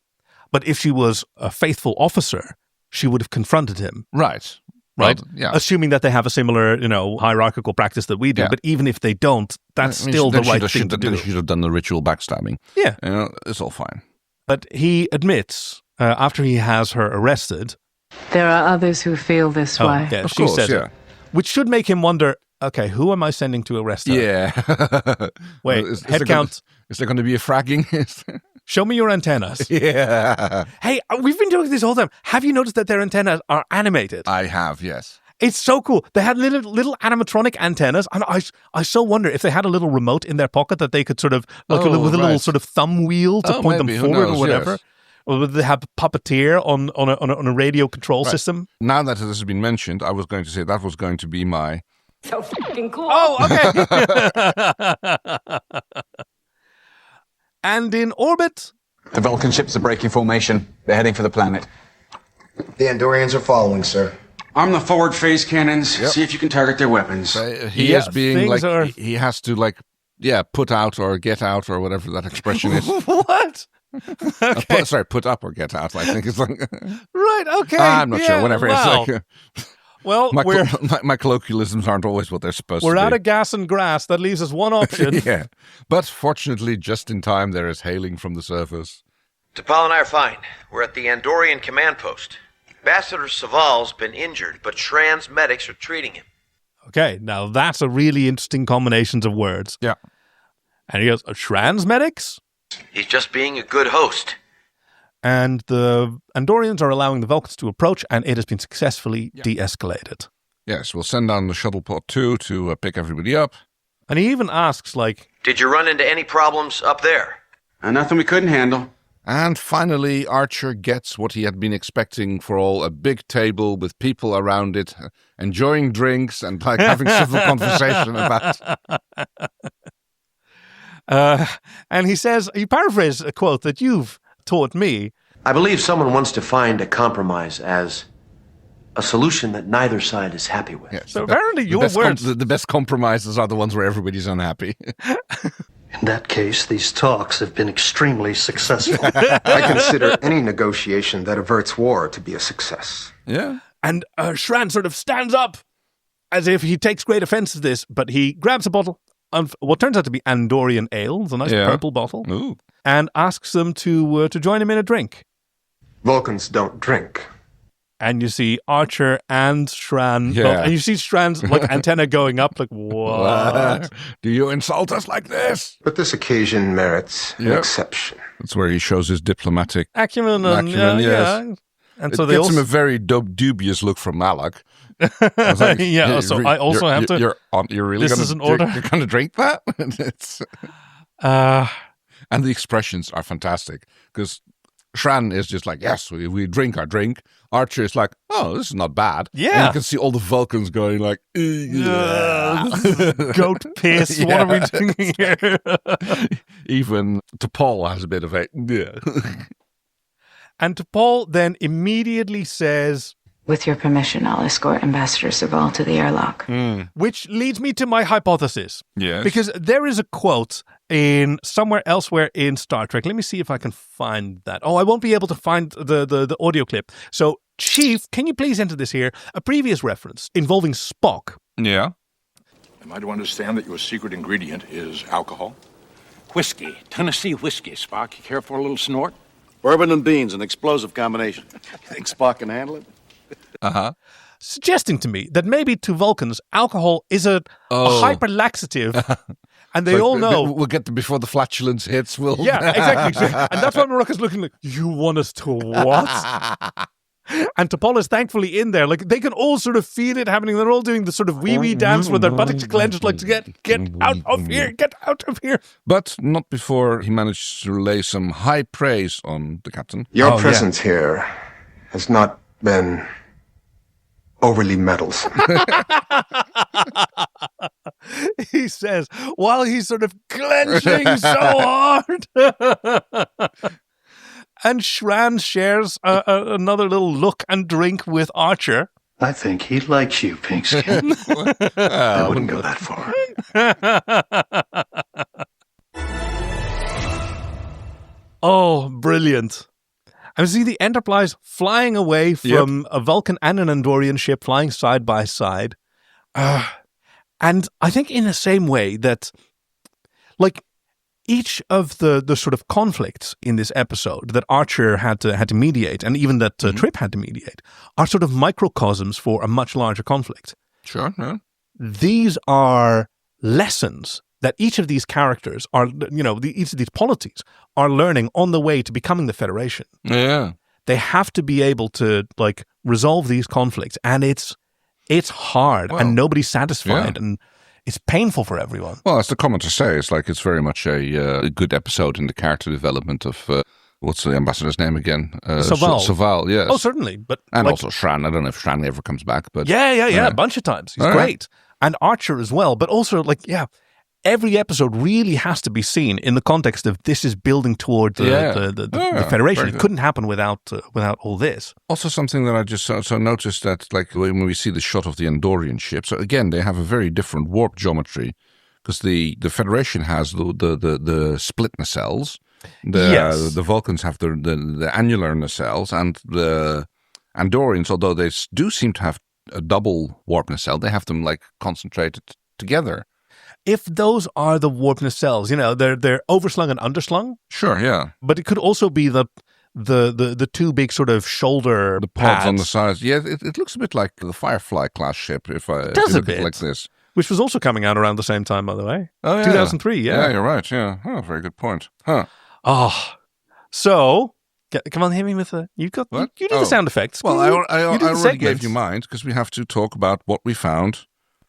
B: But if she was a faithful officer, she would have confronted him.
A: Right.
B: Right?
A: Well, yeah.
B: Assuming that they have a similar, hierarchical practice that we do. Yeah. But even if they don't, that's still the right thing to do.
A: Then she should have done the ritual backstabbing.
B: Yeah.
A: It's all fine.
B: But he admits, after he has her arrested...
D: There are others who feel this way.
B: Yeah,
A: of course,
B: says it. Which should make him wonder, okay, who am I sending to arrest her?
A: Yeah.
B: Wait, head count.
A: Is there going to be a fragging?
B: Show me your antennas.
A: Yeah.
B: Hey, we've been doing this all the time. Have you noticed that their antennas are animated?
A: I have, yes.
B: It's so cool. They had little animatronic antennas, and I so wonder if they had a little remote in their pocket that they could sort of, with a little sort of thumb wheel to point them forward or whatever. Yes. Or would they have a puppeteer on a radio control system?
A: Now that this has been mentioned, I was going to say that was going to be my...
D: So fucking cool.
B: Oh, okay. And in orbit...
O: The Vulcan ships are breaking formation. They're heading for the planet.
H: The Andorians are following, sir.
F: Arm the forward phase cannons. Yep. See if you can target their weapons.
A: He is being he has to put out or get out or whatever that expression is.
B: What? Okay.
A: Put up or get out, I think it's
B: Right, okay.
A: I'm not sure, whatever it's
B: well,
A: my colloquialisms aren't always what they're supposed to be.
B: We're out of gas and grass. That leaves us one option.
A: Yeah. But fortunately, just in time, there is hailing from the surface.
K: T'Pol and I are fine. We're at the Andorian command post. Ambassador Soval's been injured, but Shran's medics are treating him.
B: Okay, now that's a really interesting combination of words.
A: Yeah.
B: And he goes, Shran's medics?
K: He's just being a good host.
B: And the Andorians are allowing the Vulcans to approach, and it has been successfully de-escalated.
A: Yes, we'll send down the shuttle pod 2 to pick everybody up.
B: And he even asks, like...
K: Did you run into any problems up there?
F: Nothing we couldn't handle.
A: And finally, Archer gets what he had been expecting for all, a big table with people around it, enjoying drinks and like having civil conversation about...
B: And he says, you paraphrase a quote that you've taught me.
K: I believe someone wants to find a compromise as a solution that neither side is happy with.
A: Yeah,
B: so apparently your words...
A: the best compromises are the ones where everybody's unhappy.
L: In that case, these talks have been extremely successful.
H: I consider any negotiation that averts war to be a success.
A: Yeah.
B: And Shran sort of stands up as if he takes great offense to this, but he grabs a bottle of what turns out to be Andorian ale, it's a nice purple bottle, and asks them to join him in a drink.
H: Vulcans don't drink.
B: And you see Archer and Shran, and you see Shran's like antenna going up, like, what?
A: Do you insult us like this?
H: But this occasion merits an exception.
A: That's where he shows his diplomatic
B: acumen. And
A: And
B: so
A: it
B: they
A: gets
B: also...
A: him a very dubious look from Malak. Like,
B: yeah, so I also have to...
A: You're really
B: this is an order.
A: You're going to drink that? And the expressions are fantastic because Shran is just like, yes, we drink our drink. Archer is like, oh, this is not bad.
B: Yeah.
A: And you can see all the Vulcans going like,
B: goat piss. What are we doing here?
A: Even T'Pol has a bit of a,
B: And T'Pol then immediately says,
G: with your permission, I'll escort Ambassador Soval to the airlock.
B: Which leads me to my hypothesis.
A: Yes.
B: Because there is a quote in somewhere elsewhere in Star Trek. Let me see if I can find that. Oh, I won't be able to find the audio clip. So, Chief, can you please enter this here? A previous reference involving Spock.
A: Yeah.
P: Am I to understand that your secret ingredient is alcohol? Whiskey. Tennessee whiskey, Spock. You care for a little snort?
Q: Bourbon and beans, an explosive combination. You think Spock can handle it?
B: Suggesting to me that maybe to Vulcans, alcohol is a hyper laxative, and they all know.
A: We'll get to before the flatulence hits.
B: Yeah, exactly. And that's why Morocco's looking like, you want us to what? And T'Pol is thankfully in there. Like, they can all sort of feel it happening. They're all doing the sort of wee-wee dance with their buttocks clenched, like, to get out of here, get out of here.
A: But not before he managed to lay some high praise on the captain.
H: Your presence here has not been overly meddlesome.
B: He says, while he's sort of clenching so hard. And Shran shares another little look and drink with Archer.
L: I think he likes you, Pinkskin. I wouldn't go that far.
B: Oh, brilliant. I see the Enterprise flying away from a Vulcan and an Andorian ship flying side by side. And I think in the same way that, like, each of the sort of conflicts in this episode that Archer had to mediate, and even that Trip had to mediate, are sort of microcosms for a much larger conflict.
A: Sure, yeah.
B: These are lessons that each of these characters are, each of these polities are learning on the way to becoming the Federation.
A: Yeah.
B: They have to be able to, like, resolve these conflicts, and it's hard, and nobody's satisfied, and it's painful for everyone.
A: Well, as the commenters say, it's very much a good episode in the character development of, what's the ambassador's name again?
B: Soval.
A: Soval, yes.
B: Oh, certainly.
A: And also Shran. I don't know if Shran ever comes back. But
B: Yeah, a bunch of times. He's great. And Archer as well. But also, every episode really has to be seen in the context of this is building toward the Federation. It couldn't happen without all this.
A: Also something that I just so noticed that, like, when we see the shot of the Andorian ship, so again, they have a very different warp geometry because the Federation has the split nacelles. The Vulcans have the annular nacelles, and the Andorians, although they do seem to have a double warp nacelle, they have them, like, concentrated together.
B: If those are the warp nacelles, they're overslung and underslung.
A: Sure, yeah.
B: But it could also be the two big sort of shoulder
A: pods on the sides. Yeah, it looks a bit like the Firefly class ship. If you look at it like this.
B: which was also coming out around the same time, by the way.
A: Oh, yeah.
B: 2003, yeah.
A: Yeah, you're right, yeah. Oh, very good point. Huh.
B: Oh, so... Come on, hit me with the... You do the sound effects.
A: Well, I already
B: segments.
A: gave you mine, because we have to talk about what we found.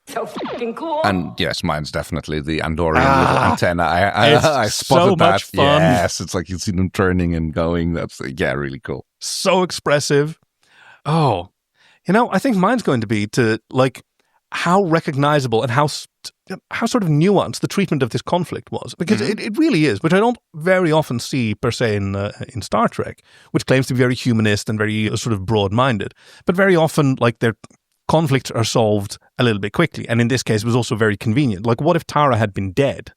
M: So fucking cool.
A: And yes, mine's definitely the Andorian little antenna. I spotted
B: so
A: that.
B: Much fun.
A: Yes, it's like you see them turning and going. That's really cool.
B: So expressive. Oh, I think mine's going to be to like how recognizable and how sort of nuanced the treatment of this conflict was, because it really is, which I don't very often see per se in Star Trek, which claims to be very humanist and very sort of broad-minded, but very often like their conflicts are solved a little bit quickly, and in this case it was also very convenient. Like, what if Tara had been dead?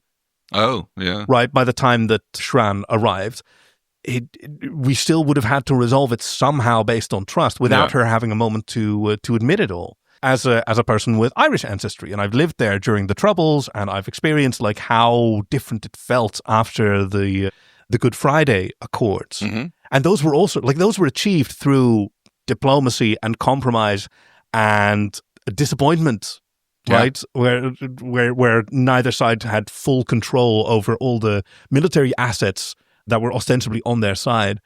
A: Oh, yeah.
B: Right, by the time that Shran arrived, we still would have had to resolve it somehow based on trust without her having a moment to admit it all. As a person with Irish ancestry, and I've lived there during the Troubles, and I've experienced like how different it felt after the Good Friday Accords, and those were achieved through diplomacy and compromise and disappointment, right? Where neither side had full control over all the military assets that were ostensibly on their side.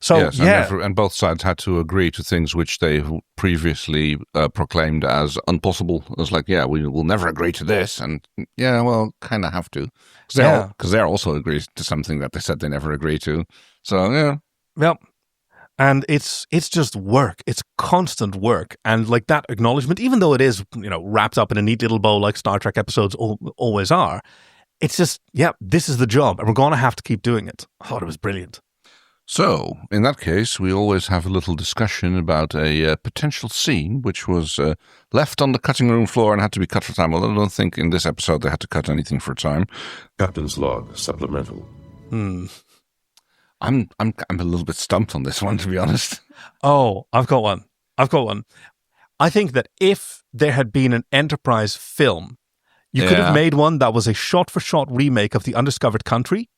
B: So,
A: yes, and both sides had to agree to things which they previously proclaimed as impossible. It was like, we will never agree to this, and kind of have to, because they're also agreed to something that they said they never agreed to. So
B: and it's just work. It's constant work, and like that acknowledgement, even though it is wrapped up in a neat little bow like Star Trek episodes always are. It's just this is the job, and we're going to have to keep doing it. I thought it was brilliant.
A: So, in that case, we always have a little discussion about a potential scene which was left on the cutting room floor and had to be cut for time. Although I don't think in this episode they had to cut anything for time.
R: Captain's log, supplemental.
A: I'm a little bit stumped on this one, to be honest.
B: Oh, I've got one. I think that if there had been an Enterprise film, you could have made one that was a shot-for-shot remake of The Undiscovered Country.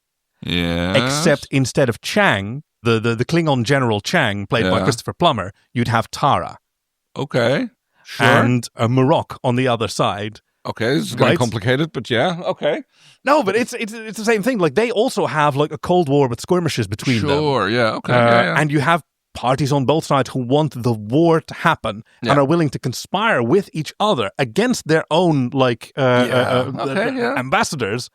A: Yeah.
B: Except instead of Chang, the Klingon General Chang, played by Christopher Plummer, you'd have Tara.
A: Okay. Sure.
B: And a Marok on the other side.
A: Okay, this is kind of complicated, but okay.
B: No, but it's the same thing. Like, they also have like a Cold War with skirmishes between them.
A: Sure, yeah, okay.
B: And you have parties on both sides who want the war to happen and are willing to conspire with each other against their own ambassadors.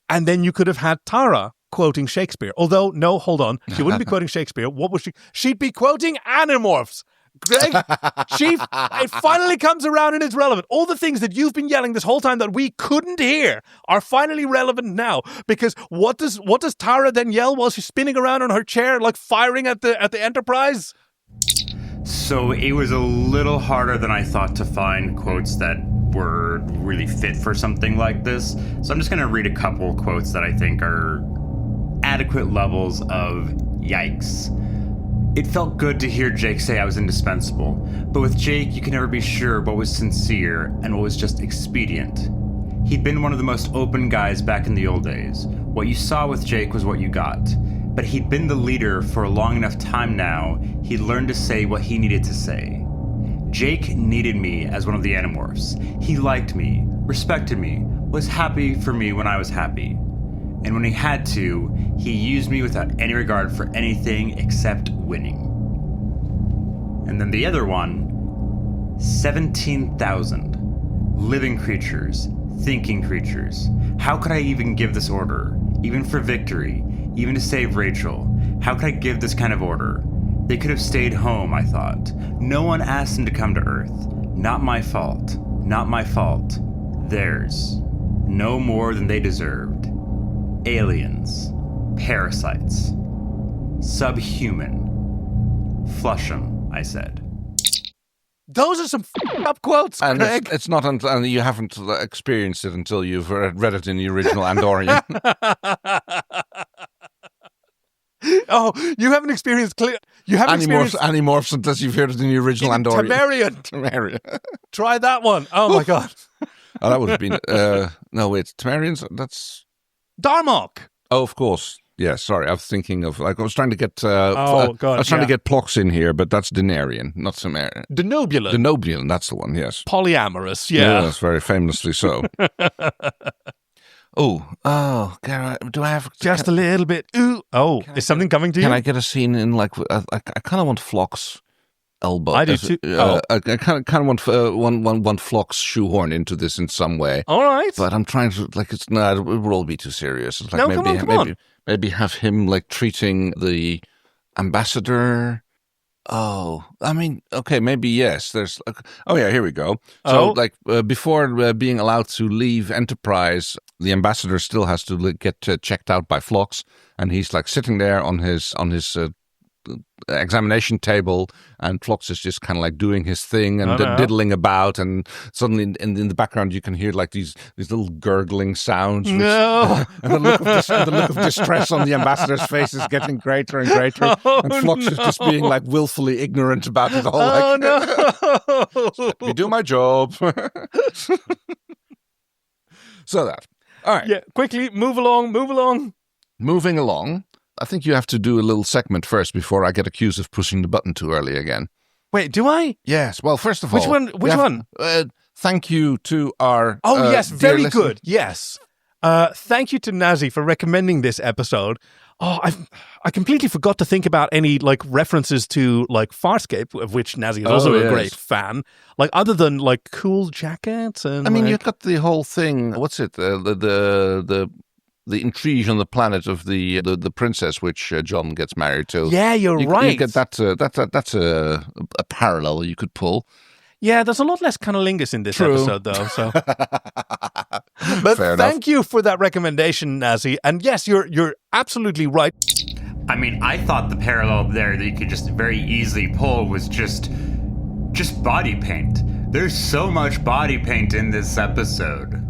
B: And then you could have had Tara quoting Shakespeare. Although, no, hold on. She wouldn't be quoting Shakespeare. What was she? She'd be quoting Animorphs. Greg, it finally comes around and it's relevant. All the things that you've been yelling this whole time that we couldn't hear are finally relevant now. Because what does Tara then yell while she's spinning around on her chair, like firing at the Enterprise?
C: So it was a little harder than I thought to find quotes that were really fit for something like this. So I'm just going to read a couple quotes that I think are adequate levels of yikes. It felt good to hear Jake say I was indispensable, but with Jake you can never be sure what was sincere and what was just expedient. He'd been one of the most open guys back in the old days. What you saw with Jake was what you got. But he'd been the leader for a long enough time now, he'd learned to say what he needed to say. Jake needed me as one of the Animorphs. He liked me, respected me, was happy for me when I was happy. And when he had to, he used me without any regard for anything except winning. And then the other one, 17,000 living creatures, thinking creatures. How could I even give this order? Even for victory, even to save Rachel. How could I give this kind of order? They could have stayed home, I thought. No one asked them to come to Earth. Not my fault. Not my fault. Theirs. No more than they deserved. Aliens. Parasites. Subhuman. Flush 'em, I said.
B: Those are some up quotes,
A: and
B: Craig.
A: It's not and you haven't experienced it until you've read it in the original Andorian.
B: Oh, you haven't experienced
A: Animorphs until you've heard it in the original Andorian.
B: Temerian. Try that one. Oh my god.
A: Oh, that would have been no wait, Temerians. That's
B: Darmok.
A: Oh, of course. Yeah, sorry, I was thinking of I was trying to get.
B: God,
A: I was trying to get Plox in here, but that's Denarian, not Sumerian.
B: Denobulan.
A: Denobulan, that's the one. Yes.
B: Polyamorous. Yeah.
A: Yes, very famously so. Do I have
B: just a little bit? Ooh, is something coming to you?
A: Can I get a scene in I kind of want Flock's elbow.
B: I do too.
A: I kind of want Flock's shoehorn into this in some way.
B: All right,
A: but I'm trying to it will all be too serious. It's
B: no, come on.
A: Maybe have him treating the ambassador. Oh, I mean, okay, maybe yes. There's here we go. So before being allowed to leave Enterprise, the ambassador still has to get checked out by Phlox, and he's sitting there on his examination table, and Phlox is just kind of doing his thing and diddling about, and suddenly in the background you can hear these little gurgling sounds. And the look of distress on the ambassador's face is getting greater and greater, and Phlox is just being willfully ignorant about it all. Let me do my job. So that. All right.
B: Yeah, quickly, move along.
A: Moving along. I think you have to do a little segment first before I get accused of pushing the button too early again.
B: Wait, do I?
A: Yes. Well, first of all...
B: Which one?
A: Thank you to our...
B: yes, very good. Yes. Thank you to Nazzy for recommending this episode. Oh, I completely forgot to think about any references to Farscape, of which Nazzy is also a great fan. Other than cool jackets and...
A: I mean, you've got the whole thing... What's it? The intrigue on the planet of the princess, which John gets married to.
B: Yeah, you're right.
A: You get that's a parallel you could pull.
B: Yeah, there's a lot less cunnilingus in this episode, though. So, but
A: Fair
B: thank you for that recommendation, Nazzy. And yes, you're absolutely right.
C: I mean, I thought the parallel there that you could just very easily pull was just body paint. There's so much body paint in this episode.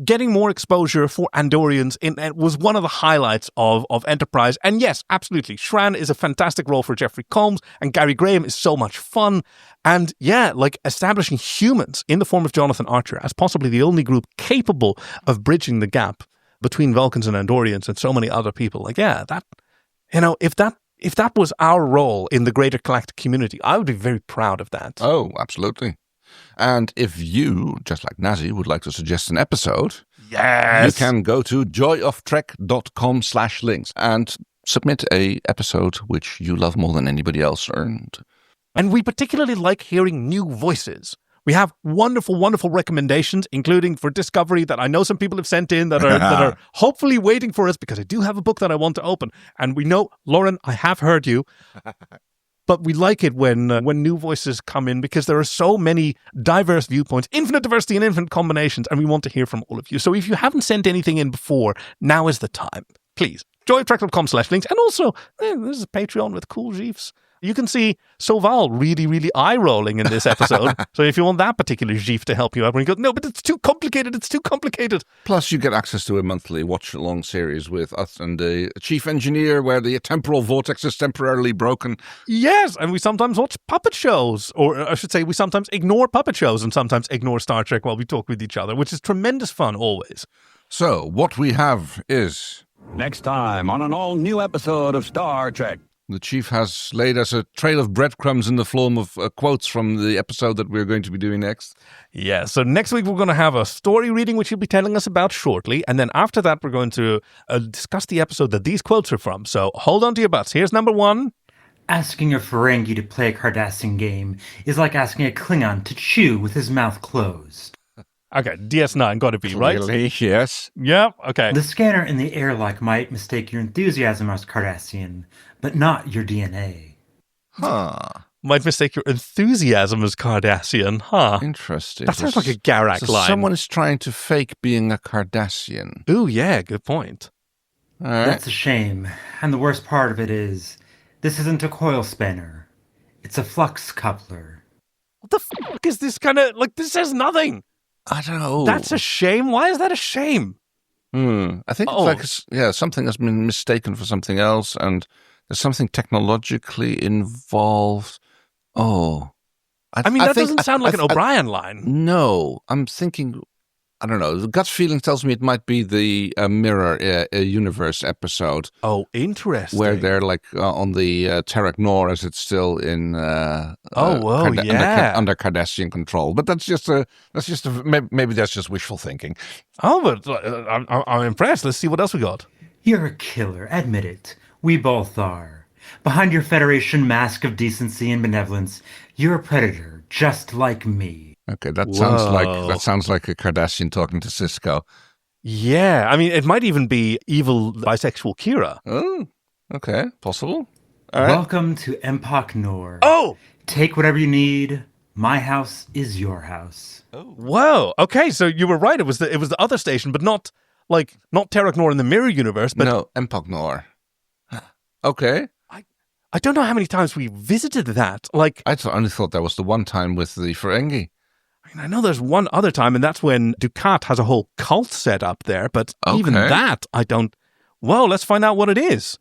B: Getting more exposure for Andorians was one of the highlights of Enterprise. And yes, absolutely, Shran is a fantastic role for Jeffrey Combs, and Gary Graham is so much fun. And yeah, establishing humans in the form of Jonathan Archer as possibly the only group capable of bridging the gap between Vulcans and Andorians and so many other people. If that was our role in the greater galactic community, I would be very proud of that.
A: Oh, absolutely. And if you, just like Nazzy, would like to suggest an episode,
B: yes,
A: you can go to joyoftrek.com/links and submit a episode which you love more than anybody else earned.
B: And we particularly like hearing new voices. We have wonderful, wonderful recommendations, including for Discovery that I know some people have sent in that are hopefully waiting for us, because I do have a book that I want to open. And we know, Lauren, I have heard you. But we like it when new voices come in, because there are so many diverse viewpoints, infinite diversity and infinite combinations, and we want to hear from all of you. So if you haven't sent anything in before, now is the time. Please, joyoftrek.com/links. And also, there's a Patreon with cool GIFs. You can see Soval really, really eye-rolling in this episode. So if you want that particular GIF to help you out, when you go, no, but it's too complicated.
A: Plus, you get access to a monthly watch-along series with us and the chief engineer, where the temporal vortex is temporarily broken.
B: Yes, and we sometimes watch puppet shows, or I should say we sometimes ignore puppet shows and sometimes ignore Star Trek while we talk with each other, which is tremendous fun always.
A: So, what we have is...
S: Next time on an all-new episode of Star Trek.
A: The chief has laid us a trail of breadcrumbs in the form of quotes from the episode that we're going to be doing next.
B: Yeah, so next week we're going to have a story reading, which you'll be telling us about shortly. And then after that, we're going to discuss the episode that these quotes are from. So hold on to your butts. Here's number 1.
C: Asking a Ferengi to play a Cardassian game is like asking a Klingon to chew with his mouth closed.
B: Okay, DS9, got to be, right?
A: Really? Yes.
B: Yep, okay.
C: The scanner in the airlock might mistake your enthusiasm as Cardassian, but not your DNA.
A: Huh.
B: Might mistake your enthusiasm as Cardassian, huh?
A: Interesting.
B: That sounds like a Garak line.
A: Someone is trying to fake being a Cardassian.
B: Ooh, yeah, good point.
A: All right.
C: That's a shame. And the worst part of it is, this isn't a coil spanner. It's a flux coupler.
B: What the fuck is this kind of... this says nothing.
A: I don't know.
B: That's a shame? Why is that a shame?
A: I think it's something has been mistaken for something else, and there's something technologically involved. Oh.
B: That doesn't sound like an O'Brien line.
A: No, I'm thinking I don't know. The gut feeling tells me it might be the Mirror Universe episode.
B: Oh, interesting.
A: Where they're like on the Terek Nor as it's still in
B: yeah,
A: under Cardassian control. But maybe that's just wishful thinking.
B: Oh, but I'm impressed. Let's see what else we got.
C: You're a killer, admit it. We both are. Behind your Federation mask of decency and benevolence, you're a predator, just like me.
A: Okay, that sounds like a Cardassian talking to Cisco.
B: Yeah, I mean, it might even be evil bisexual Kira.
A: Oh, okay, possible. All right.
C: Welcome to Empok Nor.
B: Oh!
C: Take whatever you need. My house is your house.
B: Oh. Whoa, okay, so you were right. It was the other station, but not Terek Nor in the Mirror Universe, but...
A: No, Empok Nor. Okay.
B: I don't know how many times we visited that. Like,
A: I only thought that was the one time with the Ferengi.
B: I know there's one other time, and that's when Dukat has a whole cult set up there, but even that, I don't... Well, let's find out what it is.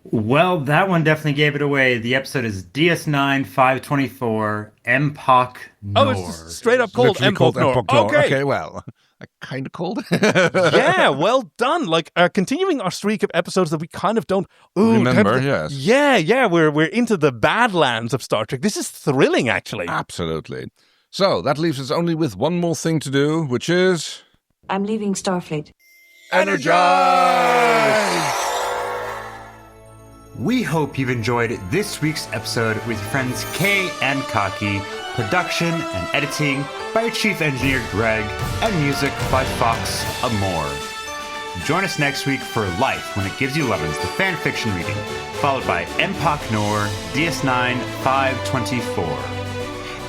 C: Well, that one definitely gave it away. The episode is DS9 524, Empok Nor.
B: Oh, it's straight up called Empok Nor.
A: Okay, well, I kind of called it.
B: Yeah, well done. Like, continuing our streak of episodes that we kind of don't...
A: remember, yes.
B: Yeah, we're into the Badlands of Star Trek. This is thrilling, actually.
A: Absolutely. So, that leaves us only with one more thing to do, which is...
G: I'm leaving Starfleet.
A: Energize!
C: We hope you've enjoyed this week's episode with your friends Kay and Kaki, production and editing by our chief engineer Greg, and music by Fox Amore. Join us next week for Life When It Gives You Lovins, the fan fiction reading, followed by Empok Nor, DS9 524.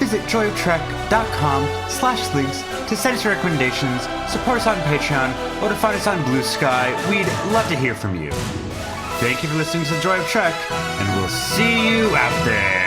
C: Visit joyoftrek.com/links to send us your recommendations, support us on Patreon, or to find us on Blue Sky. We'd love to hear from you. Thank you for listening to The Joy of Trek, and we'll see you out there.